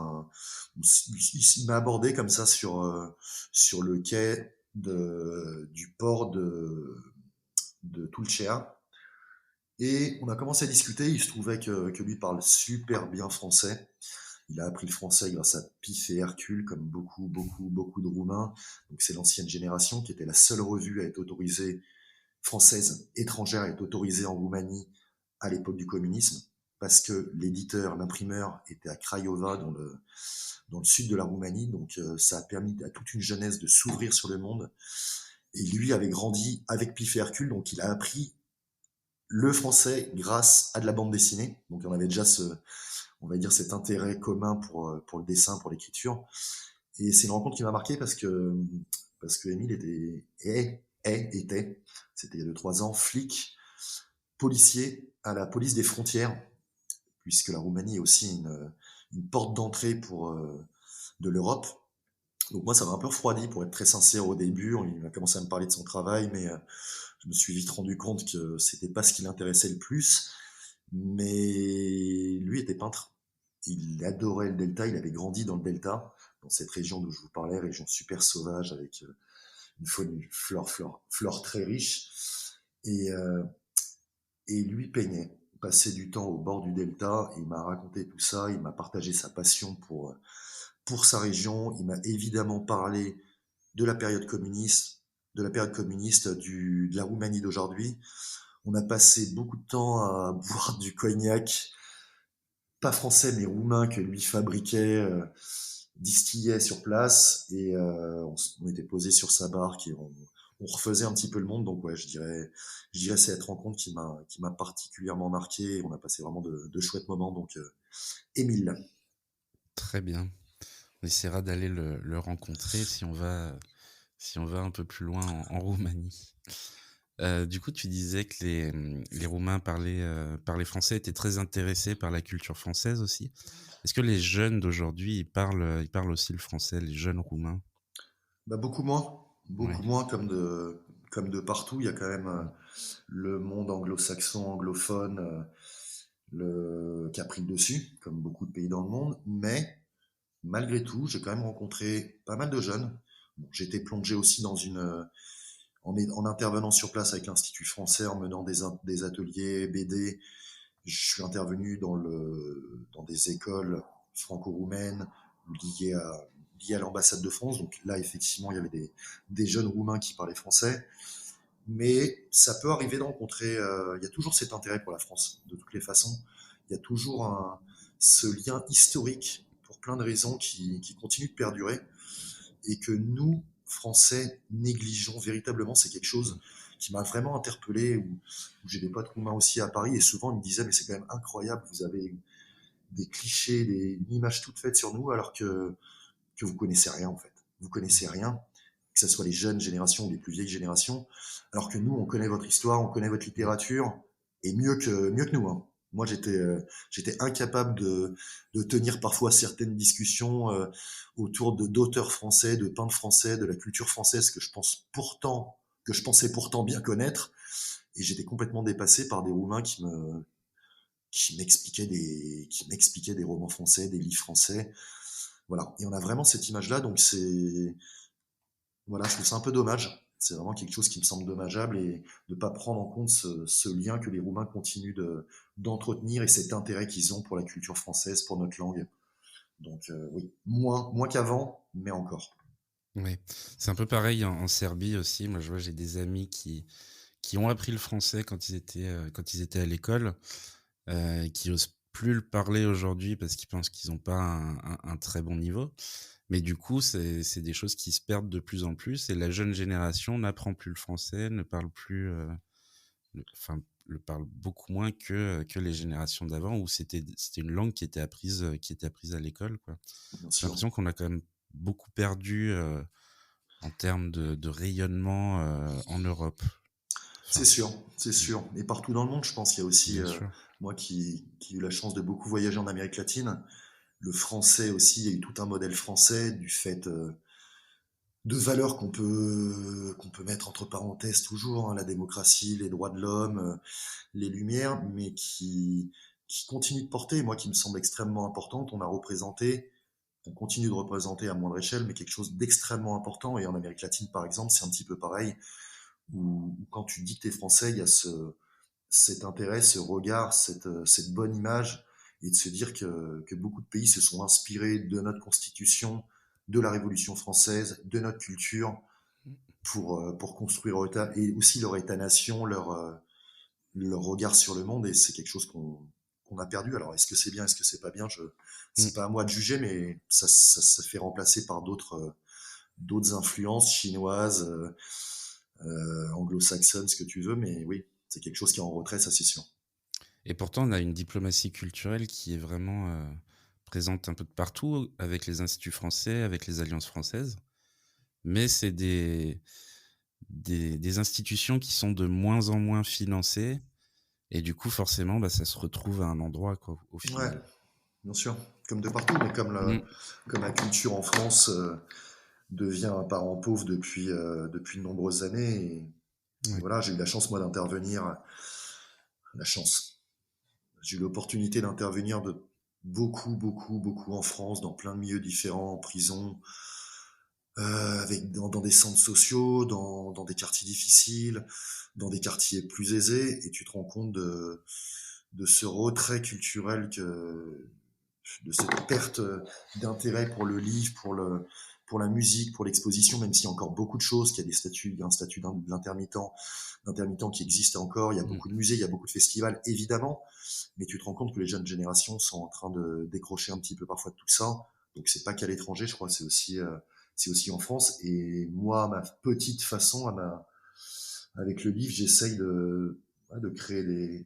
m'a abordé comme ça sur le quai du port de Tulcea. Et on a commencé à discuter. Il se trouvait que lui parle super bien français. Il a appris le français grâce à Pif et Hercule, comme beaucoup de Roumains. Donc c'est l'ancienne génération qui était la seule revue à être autorisée, française étrangère, à être autorisée en Roumanie à l'époque du communisme, parce que l'éditeur, l'imprimeur était à Craiova, dans le sud de la Roumanie. Donc ça a permis à toute une jeunesse de s'ouvrir sur le monde. Et lui avait grandi avec Pif et Hercule, donc il a appris le français grâce à de la bande dessinée. Donc on avait déjà on va dire cet intérêt commun pour le dessin, pour l'écriture. Et c'est une rencontre qui m'a marqué parce que Émile était, c'était il y a 2-3 ans, flic, policier à la police des frontières, puisque la Roumanie est aussi une porte d'entrée de l'Europe. Donc moi, ça m'a un peu refroidi, pour être très sincère au début. Il a commencé à me parler de son travail, mais je me suis vite rendu compte que c'était pas ce qui l'intéressait le plus. Mais lui était peintre. Il adorait le delta, il avait grandi dans le delta, dans cette région dont je vous parlais, région super sauvage avec une faune, une flore très riche. Et, euh, et lui peignait, passait du temps au bord du delta. Il m'a raconté tout ça, il m'a partagé sa passion pour sa région. Il m'a évidemment parlé de la période communiste, de la Roumanie d'aujourd'hui. On a passé beaucoup de temps à boire du cognac, pas français mais roumain, que lui fabriquait, distillait sur place. Et on était posé sur sa barque et on refaisait un petit peu le monde. Donc ouais, je dirais cette rencontre qui m'a particulièrement marqué. On a passé vraiment de chouettes moments. Donc Émile. Très bien. On essaiera d'aller le rencontrer si on va un peu plus loin en Roumanie. Du coup, tu disais que les Roumains parlaient français, étaient très intéressés par la culture française aussi. Est-ce que les jeunes d'aujourd'hui, ils parlent aussi le français, les jeunes Roumains? Bah, Ouais. beaucoup moins comme de partout. Il y a quand même le monde anglo-saxon, anglophone, qui a pris le dessus, comme beaucoup de pays dans le monde. Mais malgré tout, j'ai quand même rencontré pas mal de jeunes. Bon, j'étais plongé aussi en intervenant sur place avec l'Institut français, en menant des ateliers BD. Je suis intervenu dans des écoles franco-roumaines liées à l'ambassade de France. Donc là, effectivement, il y avait des jeunes Roumains qui parlaient français. Mais ça peut arriver de rencontrer. Il y a toujours cet intérêt pour la France, de toutes les façons. Il y a toujours ce lien historique, pour plein de raisons, qui continue de perdurer. Et que nous, Français, négligeons véritablement. C'est quelque chose qui m'a vraiment interpellé, où j'ai des potes roumains aussi à Paris. Et souvent, ils me disaient, mais c'est quand même incroyable, vous avez des clichés, une image toute faite sur nous, alors que vous connaissez rien, en fait. Vous connaissez rien, que ce soit les jeunes générations ou les plus vieilles générations, alors que nous, on connaît votre histoire, on connaît votre littérature, et mieux que nous, hein. Moi, j'étais incapable de tenir parfois certaines discussions autour d'auteurs français, de peintres français, de la culture française que je pensais pourtant bien connaître, et j'étais complètement dépassé par des Roumains qui m'expliquaient des romans français, des livres français. Voilà. Et on a vraiment cette image-là, donc voilà, je trouve ça un peu dommage. C'est vraiment quelque chose qui me semble dommageable, et de ne pas prendre en compte ce lien que les Roumains continuent d'entretenir, et cet intérêt qu'ils ont pour la culture française, pour notre langue. Donc oui, moins qu'avant, mais encore. Ouais. C'est un peu pareil en Serbie aussi. Moi, je vois, j'ai des amis qui ont appris le français quand ils étaient à l'école, qui osent plus le parler aujourd'hui parce qu'ils pensent qu'ils n'ont pas un très bon niveau. Mais du coup, c'est des choses qui se perdent de plus en plus et la jeune génération n'apprend plus le français, ne parle plus, le parle beaucoup moins que les générations d'avant où c'était une langue qui était apprise à l'école, quoi. Bien J'ai sûr. l'impression qu'on a quand même beaucoup perdu, en termes de rayonnement, en Europe. C'est Enfin, sûr, c'est sûr. Et partout dans le monde, je pense, il y a aussi, bien sûr. moi qui ai eu la chance de beaucoup voyager en Amérique latine, le français aussi, il y a eu tout un modèle français du fait de valeurs qu'on peut mettre entre parenthèses toujours, hein, la démocratie, les droits de l'homme, les lumières, mais qui continuent de porter, moi qui me semble extrêmement importante. On continue de représenter à moindre échelle, mais quelque chose d'extrêmement important. Et en Amérique latine, par exemple, c'est un petit peu pareil, où quand tu dis que t'es français, il y a cet intérêt, ce regard, cette bonne image, et de se dire que beaucoup de pays se sont inspirés de notre constitution, de la Révolution française, de notre culture, pour construire leur État, et aussi leur État-nation, leur regard sur le monde, et c'est quelque chose qu'on a perdu. Alors, est-ce que c'est bien, est-ce que c'est pas bien, Mm. c'est pas à moi de juger, mais ça se fait remplacer par d'autres influences chinoises, anglo-saxonnes, ce que tu veux, mais oui, c'est quelque chose qui est en retrait, ça c'est sûr. Et pourtant, on a une diplomatie culturelle qui est vraiment présente un peu de partout, avec les instituts français, avec les alliances françaises. Mais c'est des institutions qui sont de moins en moins financées. Et du coup, forcément, bah, ça se retrouve à un endroit, quoi, au Ouais, final. bien sûr, comme de partout, mais Mm. comme la culture en France devient un parent pauvre depuis de nombreuses années. Et Ouais. voilà, j'ai eu la chance, moi, d'intervenir, la chance. J'ai eu l'opportunité d'intervenir de beaucoup, beaucoup, beaucoup en France, dans plein de milieux différents, en prison, dans des centres sociaux, dans des quartiers difficiles, dans des quartiers plus aisés, et tu te rends compte de ce retrait culturel, de cette perte d'intérêt pour le livre, pour la musique, pour l'exposition, même s'il y a encore beaucoup de choses, qu'il y a il y a un statut d'intermittent qui existe encore, il y a Mm. beaucoup de musées, il y a beaucoup de festivals, évidemment, mais tu te rends compte que les jeunes générations sont en train de décrocher un petit peu parfois de tout ça. Donc c'est pas qu'à l'étranger, je crois, c'est aussi en France. Et moi, à ma petite façon, avec le livre, j'essaye de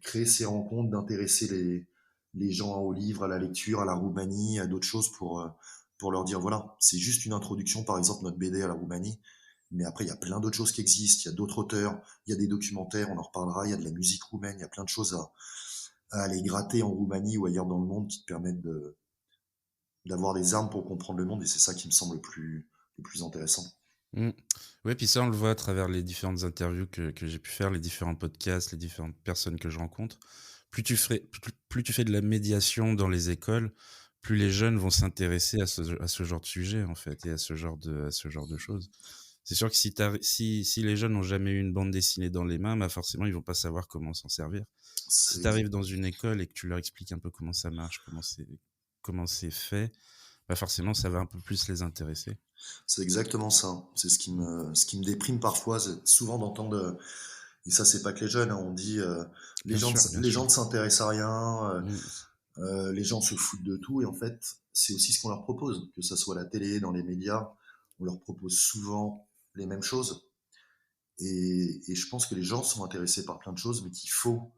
créer ces rencontres, d'intéresser les gens au livre, à la lecture, à la Roumanie, à d'autres choses pour leur dire, voilà, c'est juste une introduction, par exemple, notre BD à la Roumanie. Mais après, il y a plein d'autres choses qui existent. Il y a d'autres auteurs, il y a des documentaires, on en reparlera. Il y a de la musique roumaine, il y a plein de choses à aller gratter en Roumanie ou ailleurs dans le monde qui te permettent d'avoir des armes pour comprendre le monde. Et c'est ça qui me semble le plus intéressant. Mm. Ouais, puis ça, on le voit à travers les différentes interviews que j'ai pu faire, les différents podcasts, les différentes personnes que je rencontre. Plus tu fais de la médiation dans les écoles, plus les jeunes vont s'intéresser à ce genre de sujet, en fait, et à ce genre de choses. C'est sûr que si les jeunes n'ont jamais eu une bande dessinée dans les mains, bah forcément, ils vont pas savoir comment s'en servir. Si C'est tu arrives dans une école et que tu leur expliques un peu comment ça marche, comment c'est fait, bah forcément, ça va un peu plus les intéresser. c'est exactement ça. C'est ce qui me déprime parfois, c'est souvent d'entendre, et ça c'est pas que les jeunes, hein, on dit Bien sûr, bien les sûr. gens ne s'intéressent à rien, Mm. les gens se foutent de tout, et en fait c'est aussi ce qu'on leur propose, que ça soit à la télé, dans les médias, on leur propose souvent les mêmes choses. Et je pense que les gens sont intéressés par plein de choses, mais qu'il faut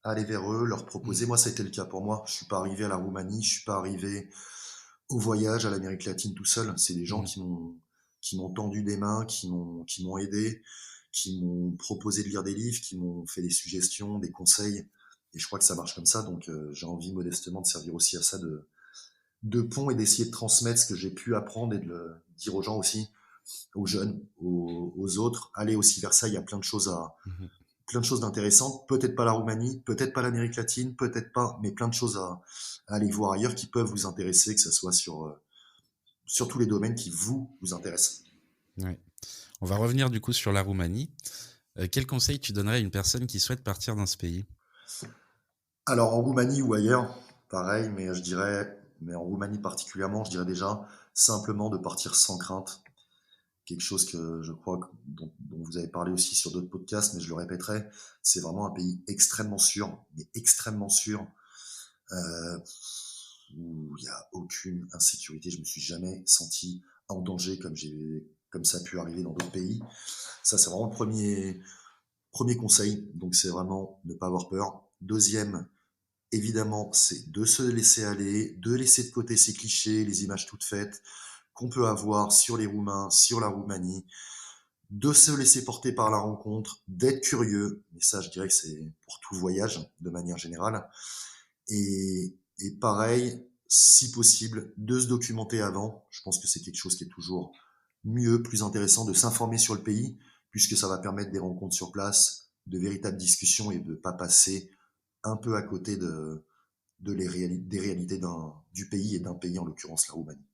aller vers eux, leur Mm. proposer. Moi, ça a été le cas pour moi. Je suis pas arrivé à la Roumanie, je suis pas arrivé au voyage à l'Amérique latine tout seul. C'est des gens Mm. qui m'ont tendu des mains, qui m'ont aidé, qui m'ont proposé de lire des livres, qui m'ont fait des suggestions, des conseils. Et je crois que ça marche comme ça. Donc, j'ai envie modestement de servir aussi à ça de pont, et d'essayer de transmettre ce que j'ai pu apprendre, et de le dire aux gens aussi, aux jeunes, aux autres. Allez aussi vers ça. Il y a Mhm. plein de choses d'intéressantes. Peut-être pas la Roumanie, peut-être pas l'Amérique latine, peut-être pas, mais plein de choses à aller voir ailleurs qui peuvent vous intéresser, que ce soit sur tous les domaines qui vous intéressent. Ouais. On va revenir du coup sur la Roumanie. Quel conseil tu donnerais à une personne qui souhaite partir dans ce pays? Alors en Roumanie ou ailleurs, pareil, mais en Roumanie particulièrement, je dirais déjà simplement de partir sans crainte. Quelque chose que je crois dont vous avez parlé aussi sur d'autres podcasts, mais je le répéterai, c'est vraiment un pays extrêmement sûr, mais extrêmement sûr, euh, où il n'y a aucune insécurité. Je me suis jamais senti en danger comme ça a pu arriver dans d'autres pays. Ça, c'est vraiment le premier conseil. Donc, c'est vraiment ne pas avoir peur. Deuxième, évidemment, c'est de se laisser aller, de laisser de côté ces clichés, les images toutes faites qu'on peut avoir sur les Roumains, sur la Roumanie, de se laisser porter par la rencontre, d'être curieux. Et ça, je dirais que c'est pour tout voyage de manière générale. Et pareil, si possible, de se documenter avant. Je pense que c'est quelque chose qui est toujours mieux, plus intéressant de s'informer sur le pays, puisque ça va permettre des rencontres sur place, de véritables discussions et de ne pas passer un peu à côté des réalités du pays et d'un pays, en l'occurrence la Roumanie.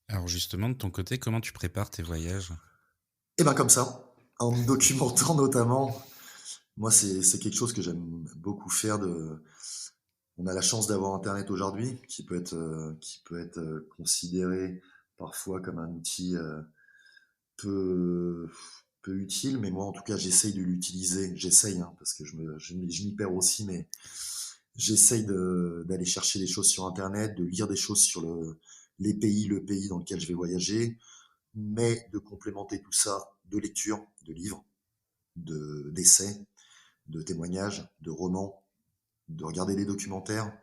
Alors justement, de ton côté, comment tu prépares tes voyages? Et ben comme ça, en me documentant notamment, moi c'est quelque chose que j'aime beaucoup faire. On a la chance d'avoir Internet aujourd'hui, qui peut être considéré parfois comme un outil peu, peu utile, mais moi en tout cas j'essaye de l'utiliser. J'essaye, hein, parce que je m'y perds aussi, mais j'essaye d'aller chercher des choses sur Internet, de lire des choses sur le pays dans lequel je vais voyager, mais de complémenter tout ça de lecture, de livres, d'essais, de témoignages, de romans, de regarder des documentaires,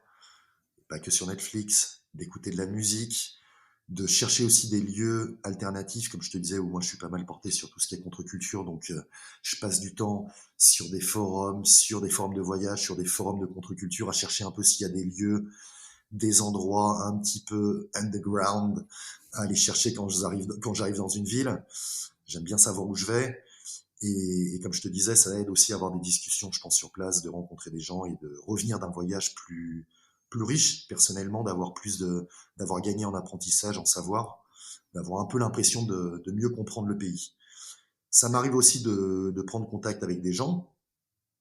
pas que sur Netflix, d'écouter de la musique, de chercher aussi des lieux alternatifs, comme je te disais, où moi je suis pas mal porté sur tout ce qui est contre-culture, donc je passe du temps sur des forums de voyage, sur des forums de contre-culture, à chercher un peu s'il y a des lieux, des endroits un petit peu underground, à aller chercher quand j'arrive dans une ville. J'aime bien savoir où je vais. Et comme je te disais, ça aide aussi à avoir des discussions, je pense, sur place, de rencontrer des gens et de revenir d'un voyage plus riche, personnellement, d'avoir gagné en apprentissage, en savoir, d'avoir un peu l'impression de mieux comprendre le pays. Ça m'arrive aussi de prendre contact avec des gens.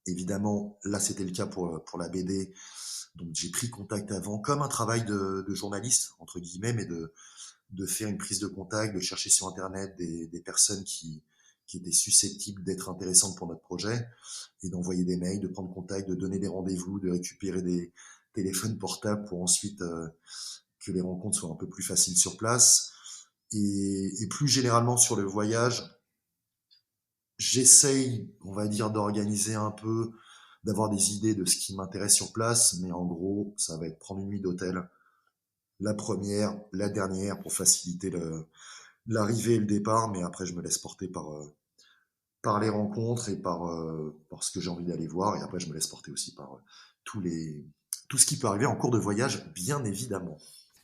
Évidemment, là, c'était le cas pour la BD. Donc, j'ai pris contact avant, comme un travail de journaliste, entre guillemets, mais de faire une prise de contact, de chercher sur Internet des personnes qui étaient susceptibles d'être intéressantes pour notre projet, et d'envoyer des mails, de prendre contact, de donner des rendez-vous, de récupérer des téléphones portables pour ensuite que les rencontres soient un peu plus faciles sur place. Et plus généralement sur le voyage, j'essaye, on va dire, d'organiser un peu, d'avoir des idées de ce qui m'intéresse sur place, mais en gros, ça va être prendre une nuit d'hôtel, la première, la dernière, pour faciliter l'arrivée et le départ, mais après je me laisse porter par les rencontres et par ce que j'ai envie d'aller voir, et après je me laisse porter aussi par tous les, tout ce qui peut arriver en cours de voyage, bien évidemment.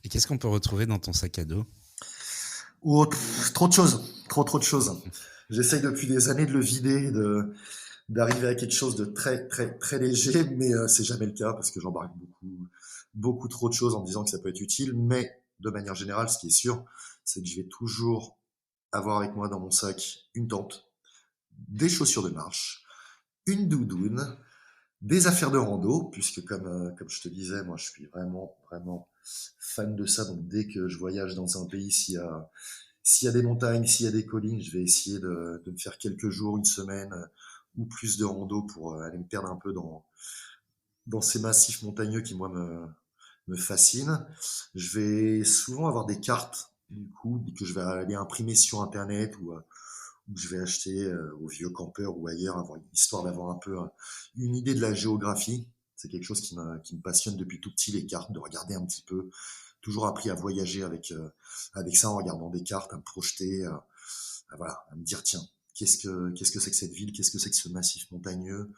Et qu'est-ce qu'on peut retrouver dans ton sac à dos? Oh, trop de choses, trop de choses. J'essaye depuis des années de le vider, d'arriver à quelque chose de très léger, mais c'est jamais le cas parce que j'embarque beaucoup trop de choses en me disant que ça peut être utile. Mais de manière générale, ce qui est sûr, c'est que je vais toujours avoir avec moi dans mon sac une tente, des chaussures de marche, une doudoune, des affaires de rando, puisque comme je te disais, moi je suis vraiment fan de ça. Donc dès que je voyage dans un pays, s'il y a des montagnes, s'il y a des collines, je vais essayer de me faire quelques jours, une semaine ou plus de rando pour aller me perdre un peu dans ces massifs montagneux qui, moi, me fascinent. Je vais souvent avoir des cartes, du coup, que je vais aller imprimer sur Internet ou je vais acheter au vieux campeur ou ailleurs, histoire d'avoir un peu une idée de la géographie. C'est quelque chose qui me passionne depuis tout petit, les cartes, de regarder un petit peu. Toujours appris à voyager avec ça, en regardant des cartes, à me projeter, voilà, à me dire, tiens, qu'est-ce que c'est que cette ville, qu'est-ce que c'est que ce massif montagneux.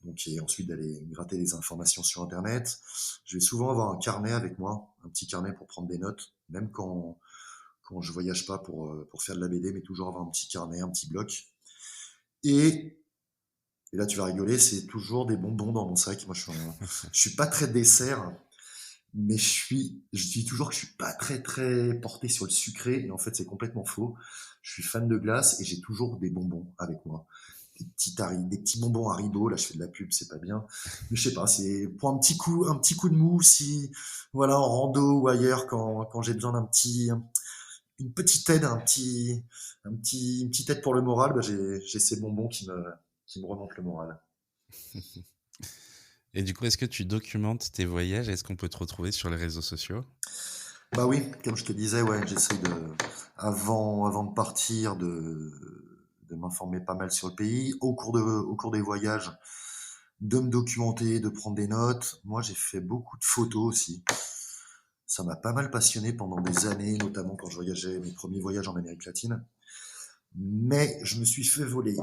Donc, et ensuite d'aller gratter des informations sur Internet. Je vais souvent avoir un carnet avec moi, un petit carnet pour prendre des notes, même quand je voyage pas pour faire de la BD, mais toujours avoir un petit carnet, un petit bloc. Et, et là, tu vas rigoler, c'est toujours des bonbons dans mon sac. Moi, je suis pas très dessert, mais je dis toujours que je suis pas très porté sur le sucré, et en fait, c'est complètement faux. Je suis fan de glace et j'ai toujours des bonbons avec moi. Des petits bonbons Haribo, là je fais de la pub, c'est pas bien. Mais je sais pas, c'est pour un petit coup de mou, si, voilà, en rando ou ailleurs, quand j'ai besoin une petite aide, une petite aide pour le moral, bah j'ai ces bonbons qui me remontent le moral. Et du coup, est-ce que tu documentes tes voyages? Est-ce qu'on peut te retrouver sur les réseaux sociaux? Bah oui, comme je te disais, ouais, j'essaye avant de partir, de m'informer pas mal sur le pays. Au cours des voyages, de me documenter, de prendre des notes. Moi, j'ai fait beaucoup de photos aussi. Ça m'a pas mal passionné pendant des années, notamment quand je voyageais, mes premiers voyages en Amérique latine. Mais je me suis fait voler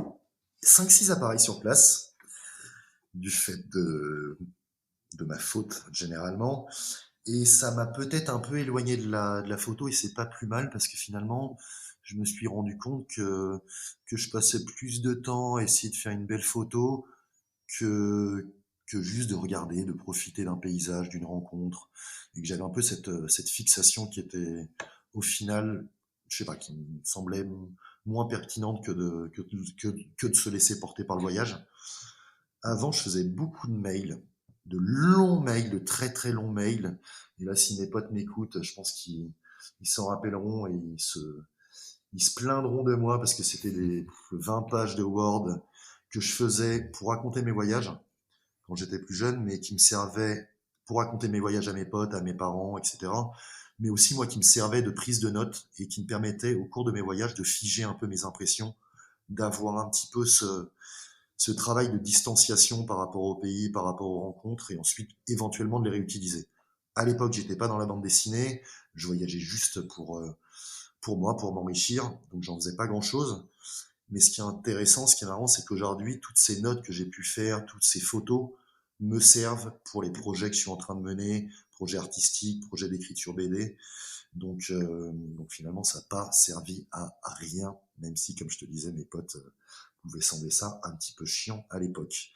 5 6 appareils sur place, du fait de ma faute généralement. Et ça m'a peut-être un peu éloigné de la photo, et c'est pas plus mal parce que finalement, je me suis rendu compte que je passais plus de temps à essayer de faire une belle photo que, que juste de regarder, de profiter d'un paysage, d'une rencontre, et que j'avais un peu cette fixation qui était, au final, je sais pas, qui me semblait moins pertinente que de se laisser porter par le voyage. Avant, je faisais beaucoup de mails, de longs mails, de très très longs mails. Et là, si mes potes m'écoutent, je pense qu'ils s'en rappelleront et ils se plaindront de moi parce que c'était des 20 pages de Word que je faisais pour raconter mes voyages quand j'étais plus jeune, mais qui me servaient pour raconter mes voyages à mes potes, à mes parents, etc. Mais aussi moi qui me servait de prise de notes et qui me permettait au cours de mes voyages de figer un peu mes impressions, d'avoir un petit peu ce travail de distanciation par rapport au pays, par rapport aux rencontres, et ensuite éventuellement de les réutiliser. À l'époque, j'étais pas dans la bande dessinée, je voyageais juste pour moi, pour m'enrichir, donc j'en faisais pas grand-chose. Mais ce qui est intéressant, ce qui est marrant, c'est qu'aujourd'hui, toutes ces notes que j'ai pu faire, toutes ces photos, me servent pour les projets que je suis en train de mener, projets artistiques, projets d'écriture BD. Donc finalement, ça n'a pas servi à rien, même si, comme je te disais, mes potes pouvaient sembler ça un petit peu chiant à l'époque.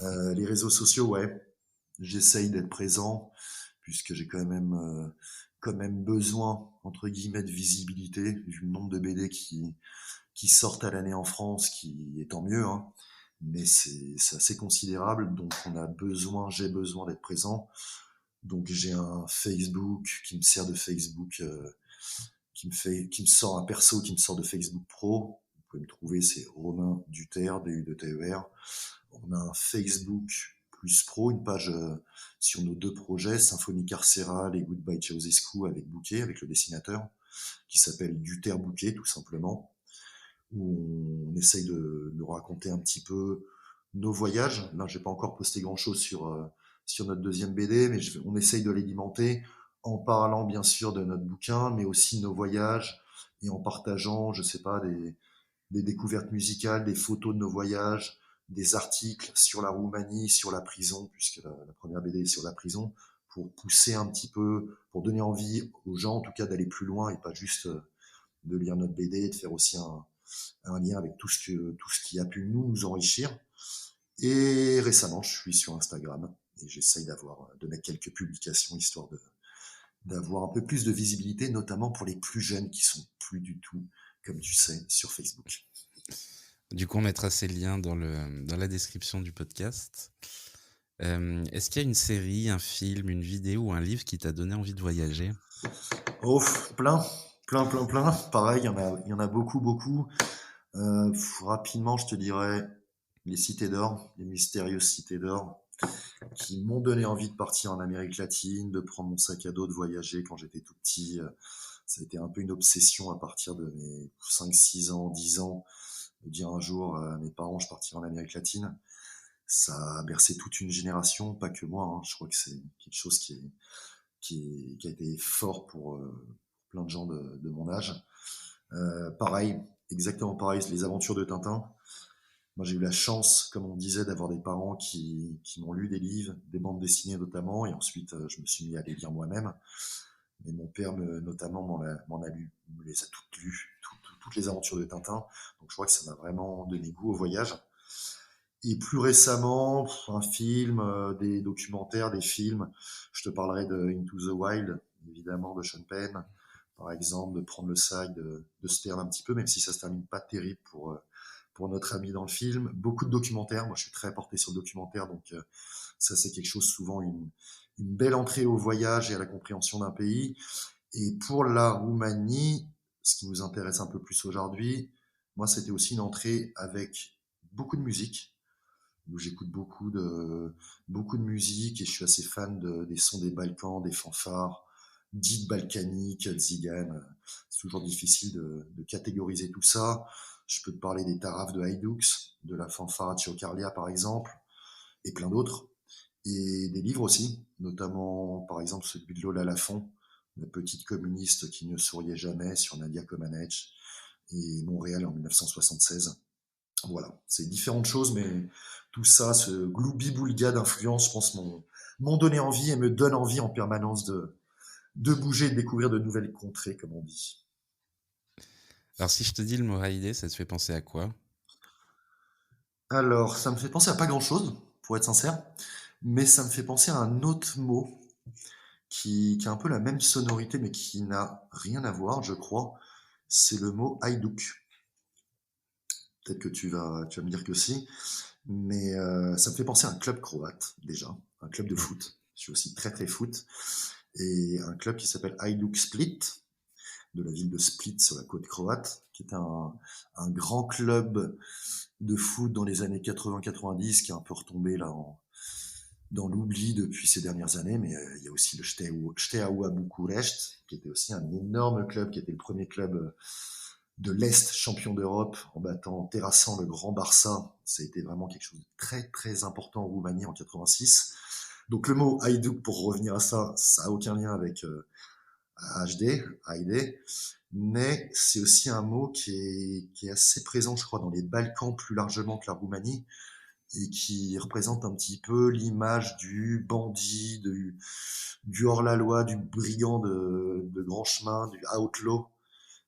Les réseaux sociaux, ouais, j'essaye d'être présent, puisque j'ai quand même besoin, entre guillemets, de visibilité, vu le nombre de BD qui sortent à l'année en France, qui est tant mieux, hein, mais c'est assez considérable, donc j'ai besoin d'être présent. Donc j'ai un Facebook qui me sert de Facebook, qui me sort un perso qui me sort de Facebook Pro. Vous pouvez me trouver, c'est Romain Duterre, D-U-T-E-R. On a un Facebook plus pro, une page sur nos deux projets, Symphonie Carcérale et Goodbye Ceausescu avec Bouquet, avec le dessinateur, qui s'appelle Duterre Bouquet, tout simplement, où on essaye de nous raconter un petit peu nos voyages. Là, j'ai pas encore posté grand-chose sur notre deuxième BD, mais on essaye de l'alimenter en parlant bien sûr de notre bouquin, mais aussi de nos voyages et en partageant, je sais pas, des découvertes musicales, des photos de nos voyages, des articles sur la Roumanie, sur la prison, puisque la première BD est sur la prison, pour pousser un petit peu, pour donner envie aux gens en tout cas d'aller plus loin et pas juste de lire notre BD, et de faire aussi un lien avec tout ce qui a pu nous enrichir. Et récemment, je suis sur Instagram et j'essaye de mettre quelques publications histoire d'avoir un peu plus de visibilité, notamment pour les plus jeunes qui sont plus du tout, comme tu sais, sur Facebook. Du coup, on mettra ces liens dans la description du podcast. Est-ce qu'il y a une série, un film, une vidéo ou un livre qui t'a donné envie de voyager? Oh, plein, plein, plein, plein. Pareil, il y en a beaucoup, beaucoup. Rapidement, je te dirais les cités d'or, les mystérieuses cités d'or, qui m'ont donné envie de partir en Amérique latine, de prendre mon sac à dos, de voyager quand j'étais tout petit. Ça a été un peu une obsession à partir de mes 5, 6 ans, 10 ans, de dire un jour à mes parents, je partirai en Amérique latine. Ça a bercé toute une génération, pas que moi, hein. Je crois que c'est quelque chose qui a été fort pour plein de gens de mon âge. Pareil, exactement pareil, les aventures de Tintin. Moi, j'ai eu la chance, comme on disait, d'avoir des parents qui m'ont lu des livres, des bandes dessinées notamment, et ensuite, je me suis mis à les lire moi-même. Mais mon père, notamment, m'en a lu, me les a toutes lues, toutes les aventures de Tintin. Donc, je crois que ça m'a vraiment donné goût au voyage. Et plus récemment, un film, des documentaires, des films. Je te parlerai de Into the Wild, évidemment, de Sean Penn, par exemple, de Prendre le sac, de se perdre un petit peu, même si ça se termine pas terrible pour notre ami dans le film. Beaucoup de documentaires. Moi, je suis très porté sur le documentaire, donc ça, c'est quelque chose, souvent une belle entrée au voyage et à la compréhension d'un pays. Et pour la Roumanie, ce qui nous intéresse un peu plus aujourd'hui, moi, c'était aussi une entrée avec beaucoup de musique, où j'écoute beaucoup de musique et je suis assez fan des sons des Balkans, des fanfares, dites balkaniques, tziganes. C'est toujours difficile de catégoriser tout ça. Je peux te parler des tarafs de Haïdoux, de la fanfare à Tchokarlia par exemple, et plein d'autres. Et des livres aussi, notamment par exemple celui de Lola Lafont, la petite communiste qui ne souriait jamais, sur Nadia Comaneci, et Montréal en 1976. Voilà, c'est différentes choses, mais tout ça, ce gloubi-boulga d'influence, je pense, m'ont donné envie et me donne envie en permanence de bouger, de découvrir de nouvelles contrées, comme on dit. Alors si je te dis le mot Haïdé, ça te fait penser à quoi? Alors, ça me fait penser à pas grand-chose, pour être sincère, mais ça me fait penser à un autre mot qui a un peu la même sonorité, mais qui n'a rien à voir, je crois. C'est le mot haïdouk. Peut-être que tu vas me dire que si, mais ça me fait penser à un club croate, déjà, un club de Mm. foot. Je suis aussi très très foot. Et un club qui s'appelle Hajduk Split, de la ville de Split sur la côte croate, qui est un grand club de foot dans les années 80-90, qui est un peu retombé là dans l'oubli depuis ces dernières années. Mais il y a aussi le Steaua Bucurest, qui était aussi un énorme club, qui était le premier club de l'Est champion d'Europe, en terrassant le grand Barça. Ça a été vraiment quelque chose de très très important en Roumanie en 86. Donc le mot Hajduk, pour revenir à ça, ça a aucun lien avec HD, Haïdé, mais c'est aussi un mot qui est assez présent, je crois, dans les Balkans plus largement que la Roumanie, et qui représente un petit peu l'image du bandit, du hors-la-loi, du brigand de grand chemin, du outlaw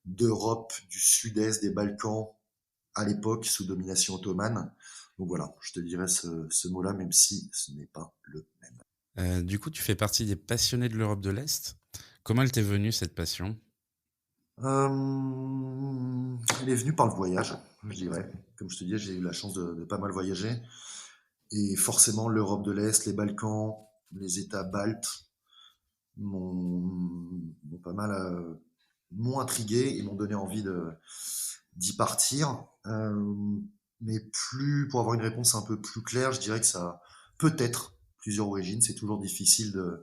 d'Europe, du sud-est, des Balkans, à l'époque, sous domination ottomane. Donc voilà, je te dirais ce mot-là, même si ce n'est pas le même. Du coup, tu fais partie des passionnés de l'Europe de l'Est. Comment elle t'est venue cette passion? Elle est venue par le voyage, je dirais. Comme je te dis, j'ai eu la chance de pas mal voyager. Et forcément, l'Europe de l'Est, les Balkans, les États baltes m'ont pas mal m'ont intrigué et m'ont donné envie d'y partir. Mais pour avoir une réponse un peu plus claire, je dirais que ça a peut-être plusieurs origines. C'est toujours difficile de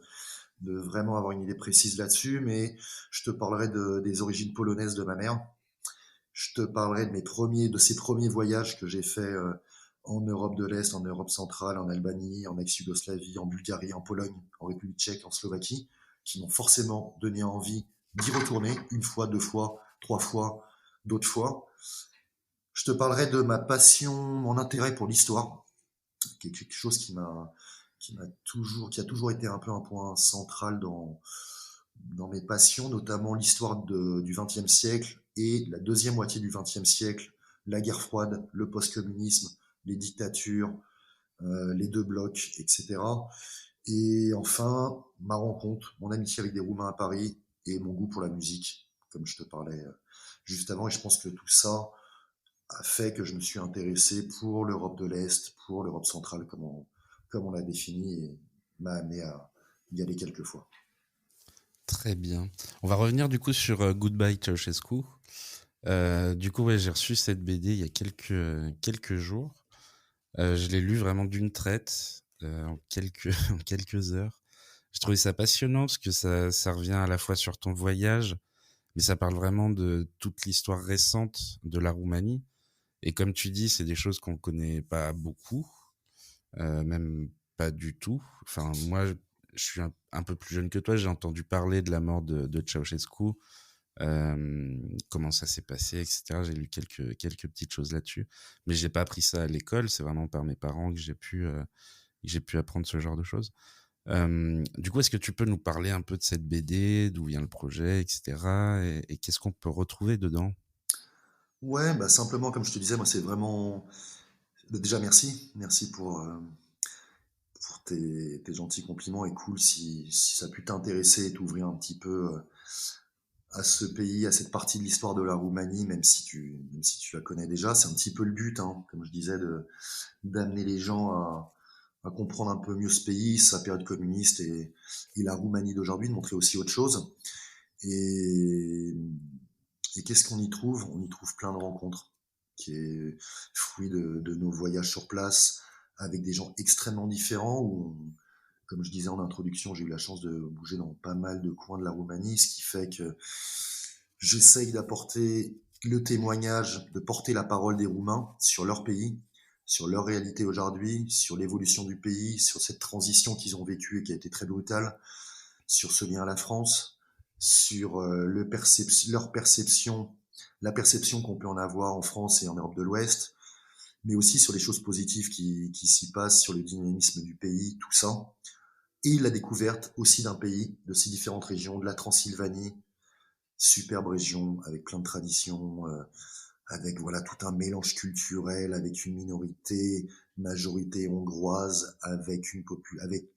vraiment avoir une idée précise là-dessus, mais je te parlerai des origines polonaises de ma mère. Je te parlerai de ces premiers voyages que j'ai faits en Europe de l'Est, en Europe centrale, en Albanie, en ex-Yougoslavie, en Bulgarie, en Pologne, en République tchèque, en Slovaquie, qui m'ont forcément donné envie d'y retourner une fois, deux fois, trois fois, d'autres fois. Je te parlerai de ma passion, mon intérêt pour l'histoire, qui est quelque chose qui a toujours été un peu un point central dans mes passions, notamment l'histoire du XXe siècle et la deuxième moitié du XXe siècle, la guerre froide, le post-communisme, les dictatures, les deux blocs, etc. Et enfin, ma rencontre, mon amitié avec des Roumains à Paris et mon goût pour la musique, comme je te parlais juste avant. Et je pense que tout ça a fait que je me suis intéressé pour l'Europe de l'Est, pour l'Europe centrale, comme on l'a défini, et m'a amené à y aller quelques fois. Très bien. On va revenir du coup sur Goodbye Ceausescu. Du coup, ouais, j'ai reçu cette BD il y a quelques jours. Je l'ai lu vraiment d'une traite, en quelques heures. J'ai trouvé ça passionnant parce que ça revient à la fois sur ton voyage, mais ça parle vraiment de toute l'histoire récente de la Roumanie. Et comme tu dis, c'est des choses qu'on connaît pas beaucoup, même pas du tout. Enfin, moi, je suis un peu plus jeune que toi, j'ai entendu parler de la mort de Ceausescu, comment ça s'est passé, etc. J'ai lu quelques petites choses là-dessus, mais j'ai pas appris ça à l'école. C'est vraiment par mes parents que j'ai pu apprendre ce genre de choses. Du coup, est-ce que tu peux nous parler un peu de cette BD, d'où vient le projet, etc. Et qu'est-ce qu'on peut retrouver dedans? Ouais, bah simplement, comme je te disais, moi, c'est vraiment. Déjà, merci. Merci pour tes gentils compliments et cool si ça a pu t'intéresser et t'ouvrir un petit peu à ce pays, à cette partie de l'histoire de la Roumanie, même si tu la connais déjà. C'est un petit peu le but, hein, comme je disais, d'amener les gens à comprendre un peu mieux ce pays, sa période communiste et la Roumanie d'aujourd'hui, de montrer aussi autre chose. Et, et qu'est-ce qu'on y trouve? On y trouve plein de rencontres, qui est fruit de nos voyages sur place avec des gens extrêmement différents. Comme je disais en introduction, j'ai eu la chance de bouger dans pas mal de coins de la Roumanie, ce qui fait que j'essaye d'apporter le témoignage, de porter la parole des Roumains sur leur pays, sur leur réalité aujourd'hui, sur l'évolution du pays, sur cette transition qu'ils ont vécue et qui a été très brutale, sur ce lien à la France, sur leur perception, la perception qu'on peut en avoir en France et en Europe de l'Ouest, mais aussi sur les choses positives qui s'y passent, sur le dynamisme du pays, tout ça. Et la découverte aussi d'un pays, de ces différentes régions, de la Transylvanie, superbe région avec plein de traditions, avec voilà tout un mélange culturel, avec une majorité hongroise, avec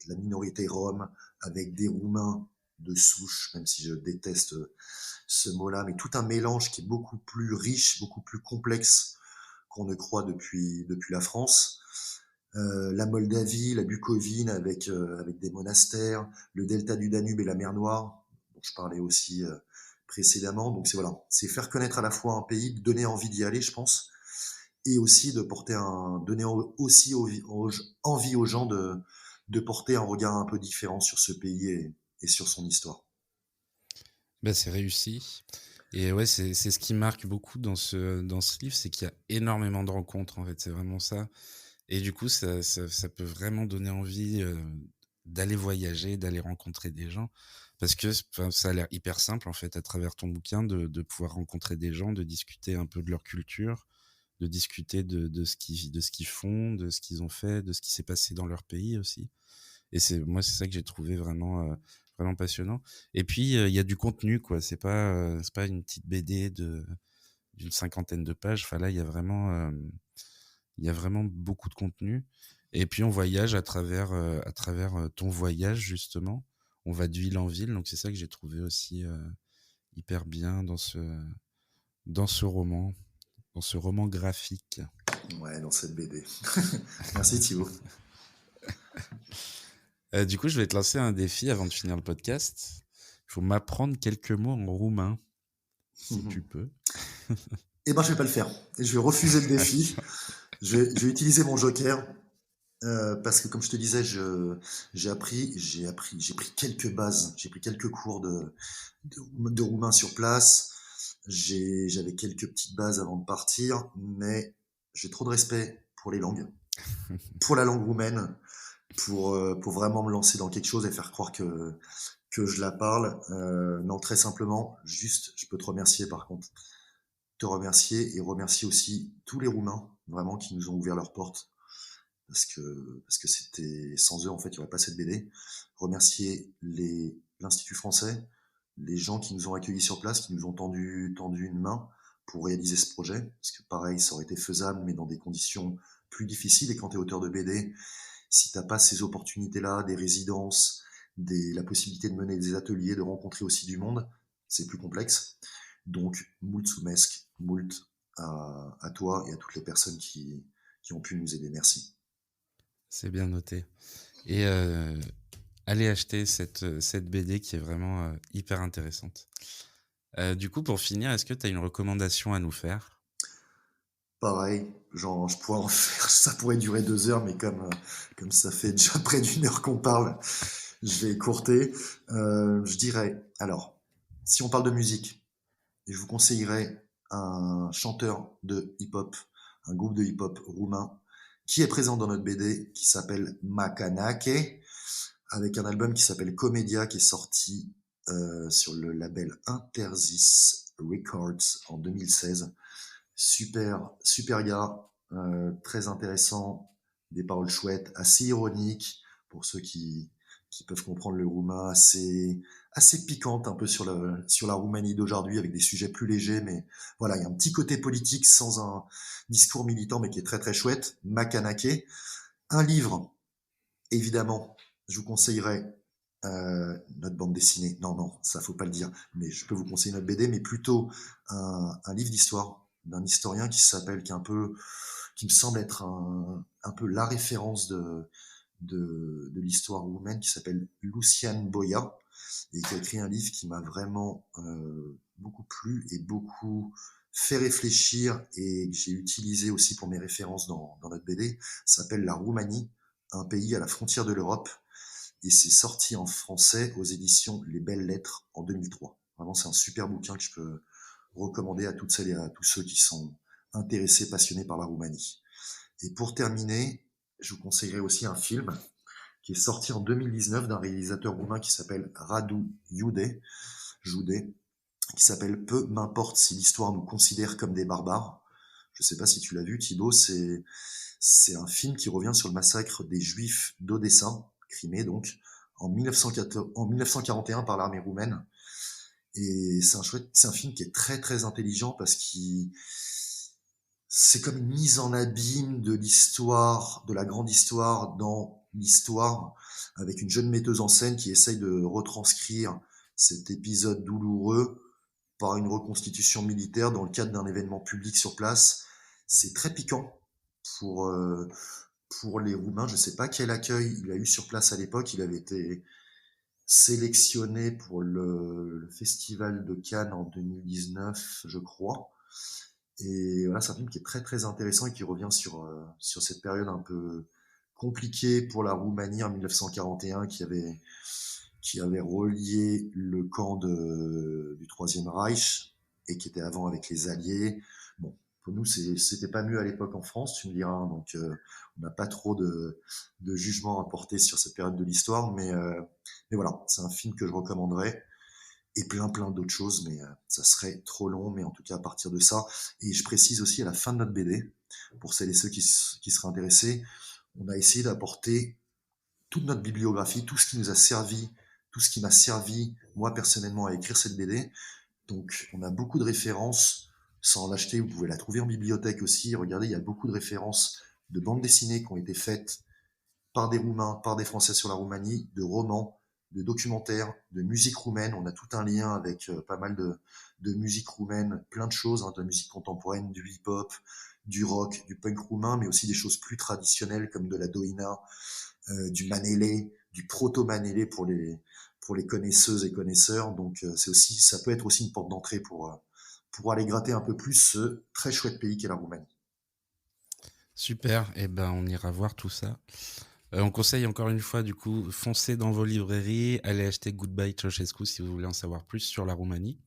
la minorité rome, avec des Roumains de souche, même si je déteste ce mot-là, mais tout un mélange qui est beaucoup plus riche, beaucoup plus complexe qu'on ne croit depuis la France. La Moldavie, la Bucovine avec des monastères, le delta du Danube et la mer Noire, dont je parlais aussi précédemment. Donc c'est voilà, c'est faire connaître à la fois un pays, donner envie d'y aller, je pense, et aussi donner aussi envie aux gens de porter un regard un peu différent sur ce pays et sur son histoire. Bah, c'est réussi. Et ouais, c'est ce qui marque beaucoup dans ce livre, c'est qu'il y a énormément de rencontres, en fait, c'est vraiment ça. Et du coup, ça peut vraiment donner envie d'aller voyager, d'aller rencontrer des gens. Parce que enfin, ça a l'air hyper simple, en fait, à travers ton bouquin, de pouvoir rencontrer des gens, de discuter un peu de leur culture, de discuter de ce qu'ils font, de ce qu'ils ont fait, de ce qui s'est passé dans leur pays aussi. Et moi, c'est ça que j'ai trouvé vraiment passionnant. Et puis, il y a du contenu, quoi. C'est pas une petite BD d'une cinquantaine de pages. Enfin, là, il y a vraiment beaucoup de contenu. Et puis, on voyage à travers ton voyage, justement. On va de ville en ville. Donc, c'est ça que j'ai trouvé aussi hyper bien dans ce roman, dans ce roman graphique. Ouais, dans cette BD. Merci Thibaut. Du coup, je vais te lancer un défi avant de finir le podcast. Il faut m'apprendre quelques mots en roumain, si tu peux. Eh ben, je vais pas le faire. Je vais refuser le défi. Je vais utiliser mon joker parce que, comme je te disais, j'ai pris quelques bases, j'ai pris quelques cours de roumain sur place. J'avais quelques petites bases avant de partir, mais j'ai trop de respect pour les langues, pour la langue roumaine, pour vraiment me lancer dans quelque chose et faire croire que je la parle. Non, très simplement, juste, je peux te remercier par contre. Te remercier et remercier aussi tous les Roumains, vraiment, qui nous ont ouvert leurs portes. Parce que c'était sans eux, en fait, il n'y aurait pas cette BD. Remercier l'Institut français, les gens qui nous ont accueillis sur place, qui nous ont tendu une main pour réaliser ce projet. Parce que pareil, ça aurait été faisable, mais dans des conditions plus difficiles. Et quand tu es auteur de BD, si tu n'as pas ces opportunités-là, des résidences, la possibilité de mener des ateliers, de rencontrer aussi du monde, c'est plus complexe. Donc, moult soumesc, moult à toi et à toutes les personnes qui ont pu nous aider. Merci. C'est bien noté. Et allez acheter cette BD qui est vraiment hyper intéressante. Du coup, pour finir, est-ce que tu as une recommandation à nous faire ? Pareil, genre, je pourrais en faire, ça pourrait durer 2 heures, mais comme ça fait déjà près d'1 heure qu'on parle, je vais écourter. Je dirais, alors, si on parle de musique, je vous conseillerais un chanteur de hip-hop, un groupe de hip-hop roumain, qui est présent dans notre BD, qui s'appelle Macanake, avec un album qui s'appelle Comedia, qui est sorti sur le label Interzis Records en 2016. Super gars, très intéressant, des paroles chouettes, assez ironiques pour ceux qui peuvent comprendre le roumain, assez piquante un peu sur la Roumanie d'aujourd'hui avec des sujets plus légers, mais voilà, il y a un petit côté politique sans un discours militant, mais qui est très très chouette. Macanake, un livre, évidemment, je vous conseillerais notre bande dessinée. Non, ça faut pas le dire, mais je peux vous conseiller notre BD, mais plutôt un livre d'histoire d'un historien qui me semble être un peu la référence de l'histoire roumaine, qui s'appelle Lucian Boia, et qui a écrit un livre qui m'a vraiment beaucoup plu et beaucoup fait réfléchir, et que j'ai utilisé aussi pour mes références dans notre BD. Ça s'appelle La Roumanie, un pays à la frontière de l'Europe, et c'est sorti en français aux éditions Les Belles Lettres en 2003. Vraiment, c'est un super bouquin que je peux recommander à toutes celles et à tous ceux qui sont intéressés, passionnés par la Roumanie. Et pour terminer, je vous conseillerais aussi un film qui est sorti en 2019 d'un réalisateur roumain qui s'appelle Radu Jude, qui s'appelle Peu m'importe si l'histoire nous considère comme des barbares. Je ne sais pas si tu l'as vu, Thibaut, c'est un film qui revient sur le massacre des Juifs d'Odessa, Crimée donc, en 1941 par l'armée roumaine. Et c'est un film qui est très très intelligent parce qu'il c'est comme une mise en abîme de l'histoire, de la grande histoire dans l'histoire, avec une jeune metteuse en scène qui essaye de retranscrire cet épisode douloureux par une reconstitution militaire dans le cadre d'un événement public sur place. C'est très piquant pour, euh, pour les Roumains. Je ne sais pas quel accueil il a eu sur place à l'époque. Il avait été sélectionné pour le Festival de Cannes en 2019, je crois. Et voilà, c'est un film qui est très très intéressant et qui revient sur cette période un peu compliquée pour la Roumanie en 1941, qui avait relié le camp du Troisième Reich et qui était avant avec les Alliés. Bon, pour nous, c'était pas mieux à l'époque en France, tu me diras, hein, donc on n'a pas trop de jugement à porter sur cette période de l'histoire, mais voilà, c'est un film que je recommanderais et plein d'autres choses, mais ça serait trop long, mais en tout cas à partir de ça. Et je précise aussi à la fin de notre BD, pour celles et ceux qui seraient intéressés, on a essayé d'apporter toute notre bibliographie, tout ce qui nous a servi, tout ce qui m'a servi, moi personnellement, à écrire cette BD. Donc on a beaucoup de références, sans l'acheter, vous pouvez la trouver en bibliothèque aussi. Regardez, il y a beaucoup de références de bandes dessinées qui ont été faites par des Roumains, par des Français sur la Roumanie, de romans, de documentaires, de musique roumaine. On a tout un lien avec pas mal de musique roumaine, plein de choses, hein, de la musique contemporaine, du hip-hop, du rock, du punk roumain, mais aussi des choses plus traditionnelles comme de la doïna, du manélé, du proto-manélé pour les connaisseuses et connaisseurs. Donc ça peut être aussi une porte d'entrée pour aller gratter un peu plus ce très chouette pays qu'est la Roumanie. Super, et ben on ira voir tout ça. On conseille encore une fois, du coup, foncez dans vos librairies, allez acheter Goodbye Ceausescu si vous voulez en savoir plus sur la Roumanie.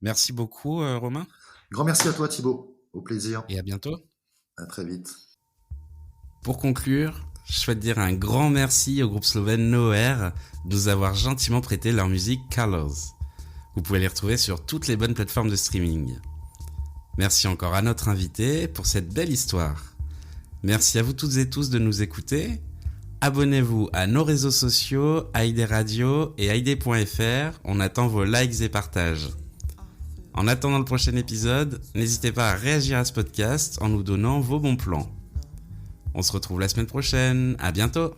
Merci beaucoup, Romain, Grand merci à toi Thibaut, au plaisir, et à bientôt. à très vite. Pour conclure, je souhaite dire un grand merci au groupe slovène Nowhere de nous avoir gentiment prêté leur musique Colors. Vous pouvez les retrouver sur toutes les bonnes plateformes de streaming. Merci encore à notre invité pour cette belle histoire. Merci à vous toutes et tous de nous écouter. Abonnez-vous à nos réseaux sociaux, AID Radio et AID.fr. On attend vos likes et partages. En attendant le prochain épisode, n'hésitez pas à réagir à ce podcast en nous donnant vos bons plans. On se retrouve la semaine prochaine. À bientôt!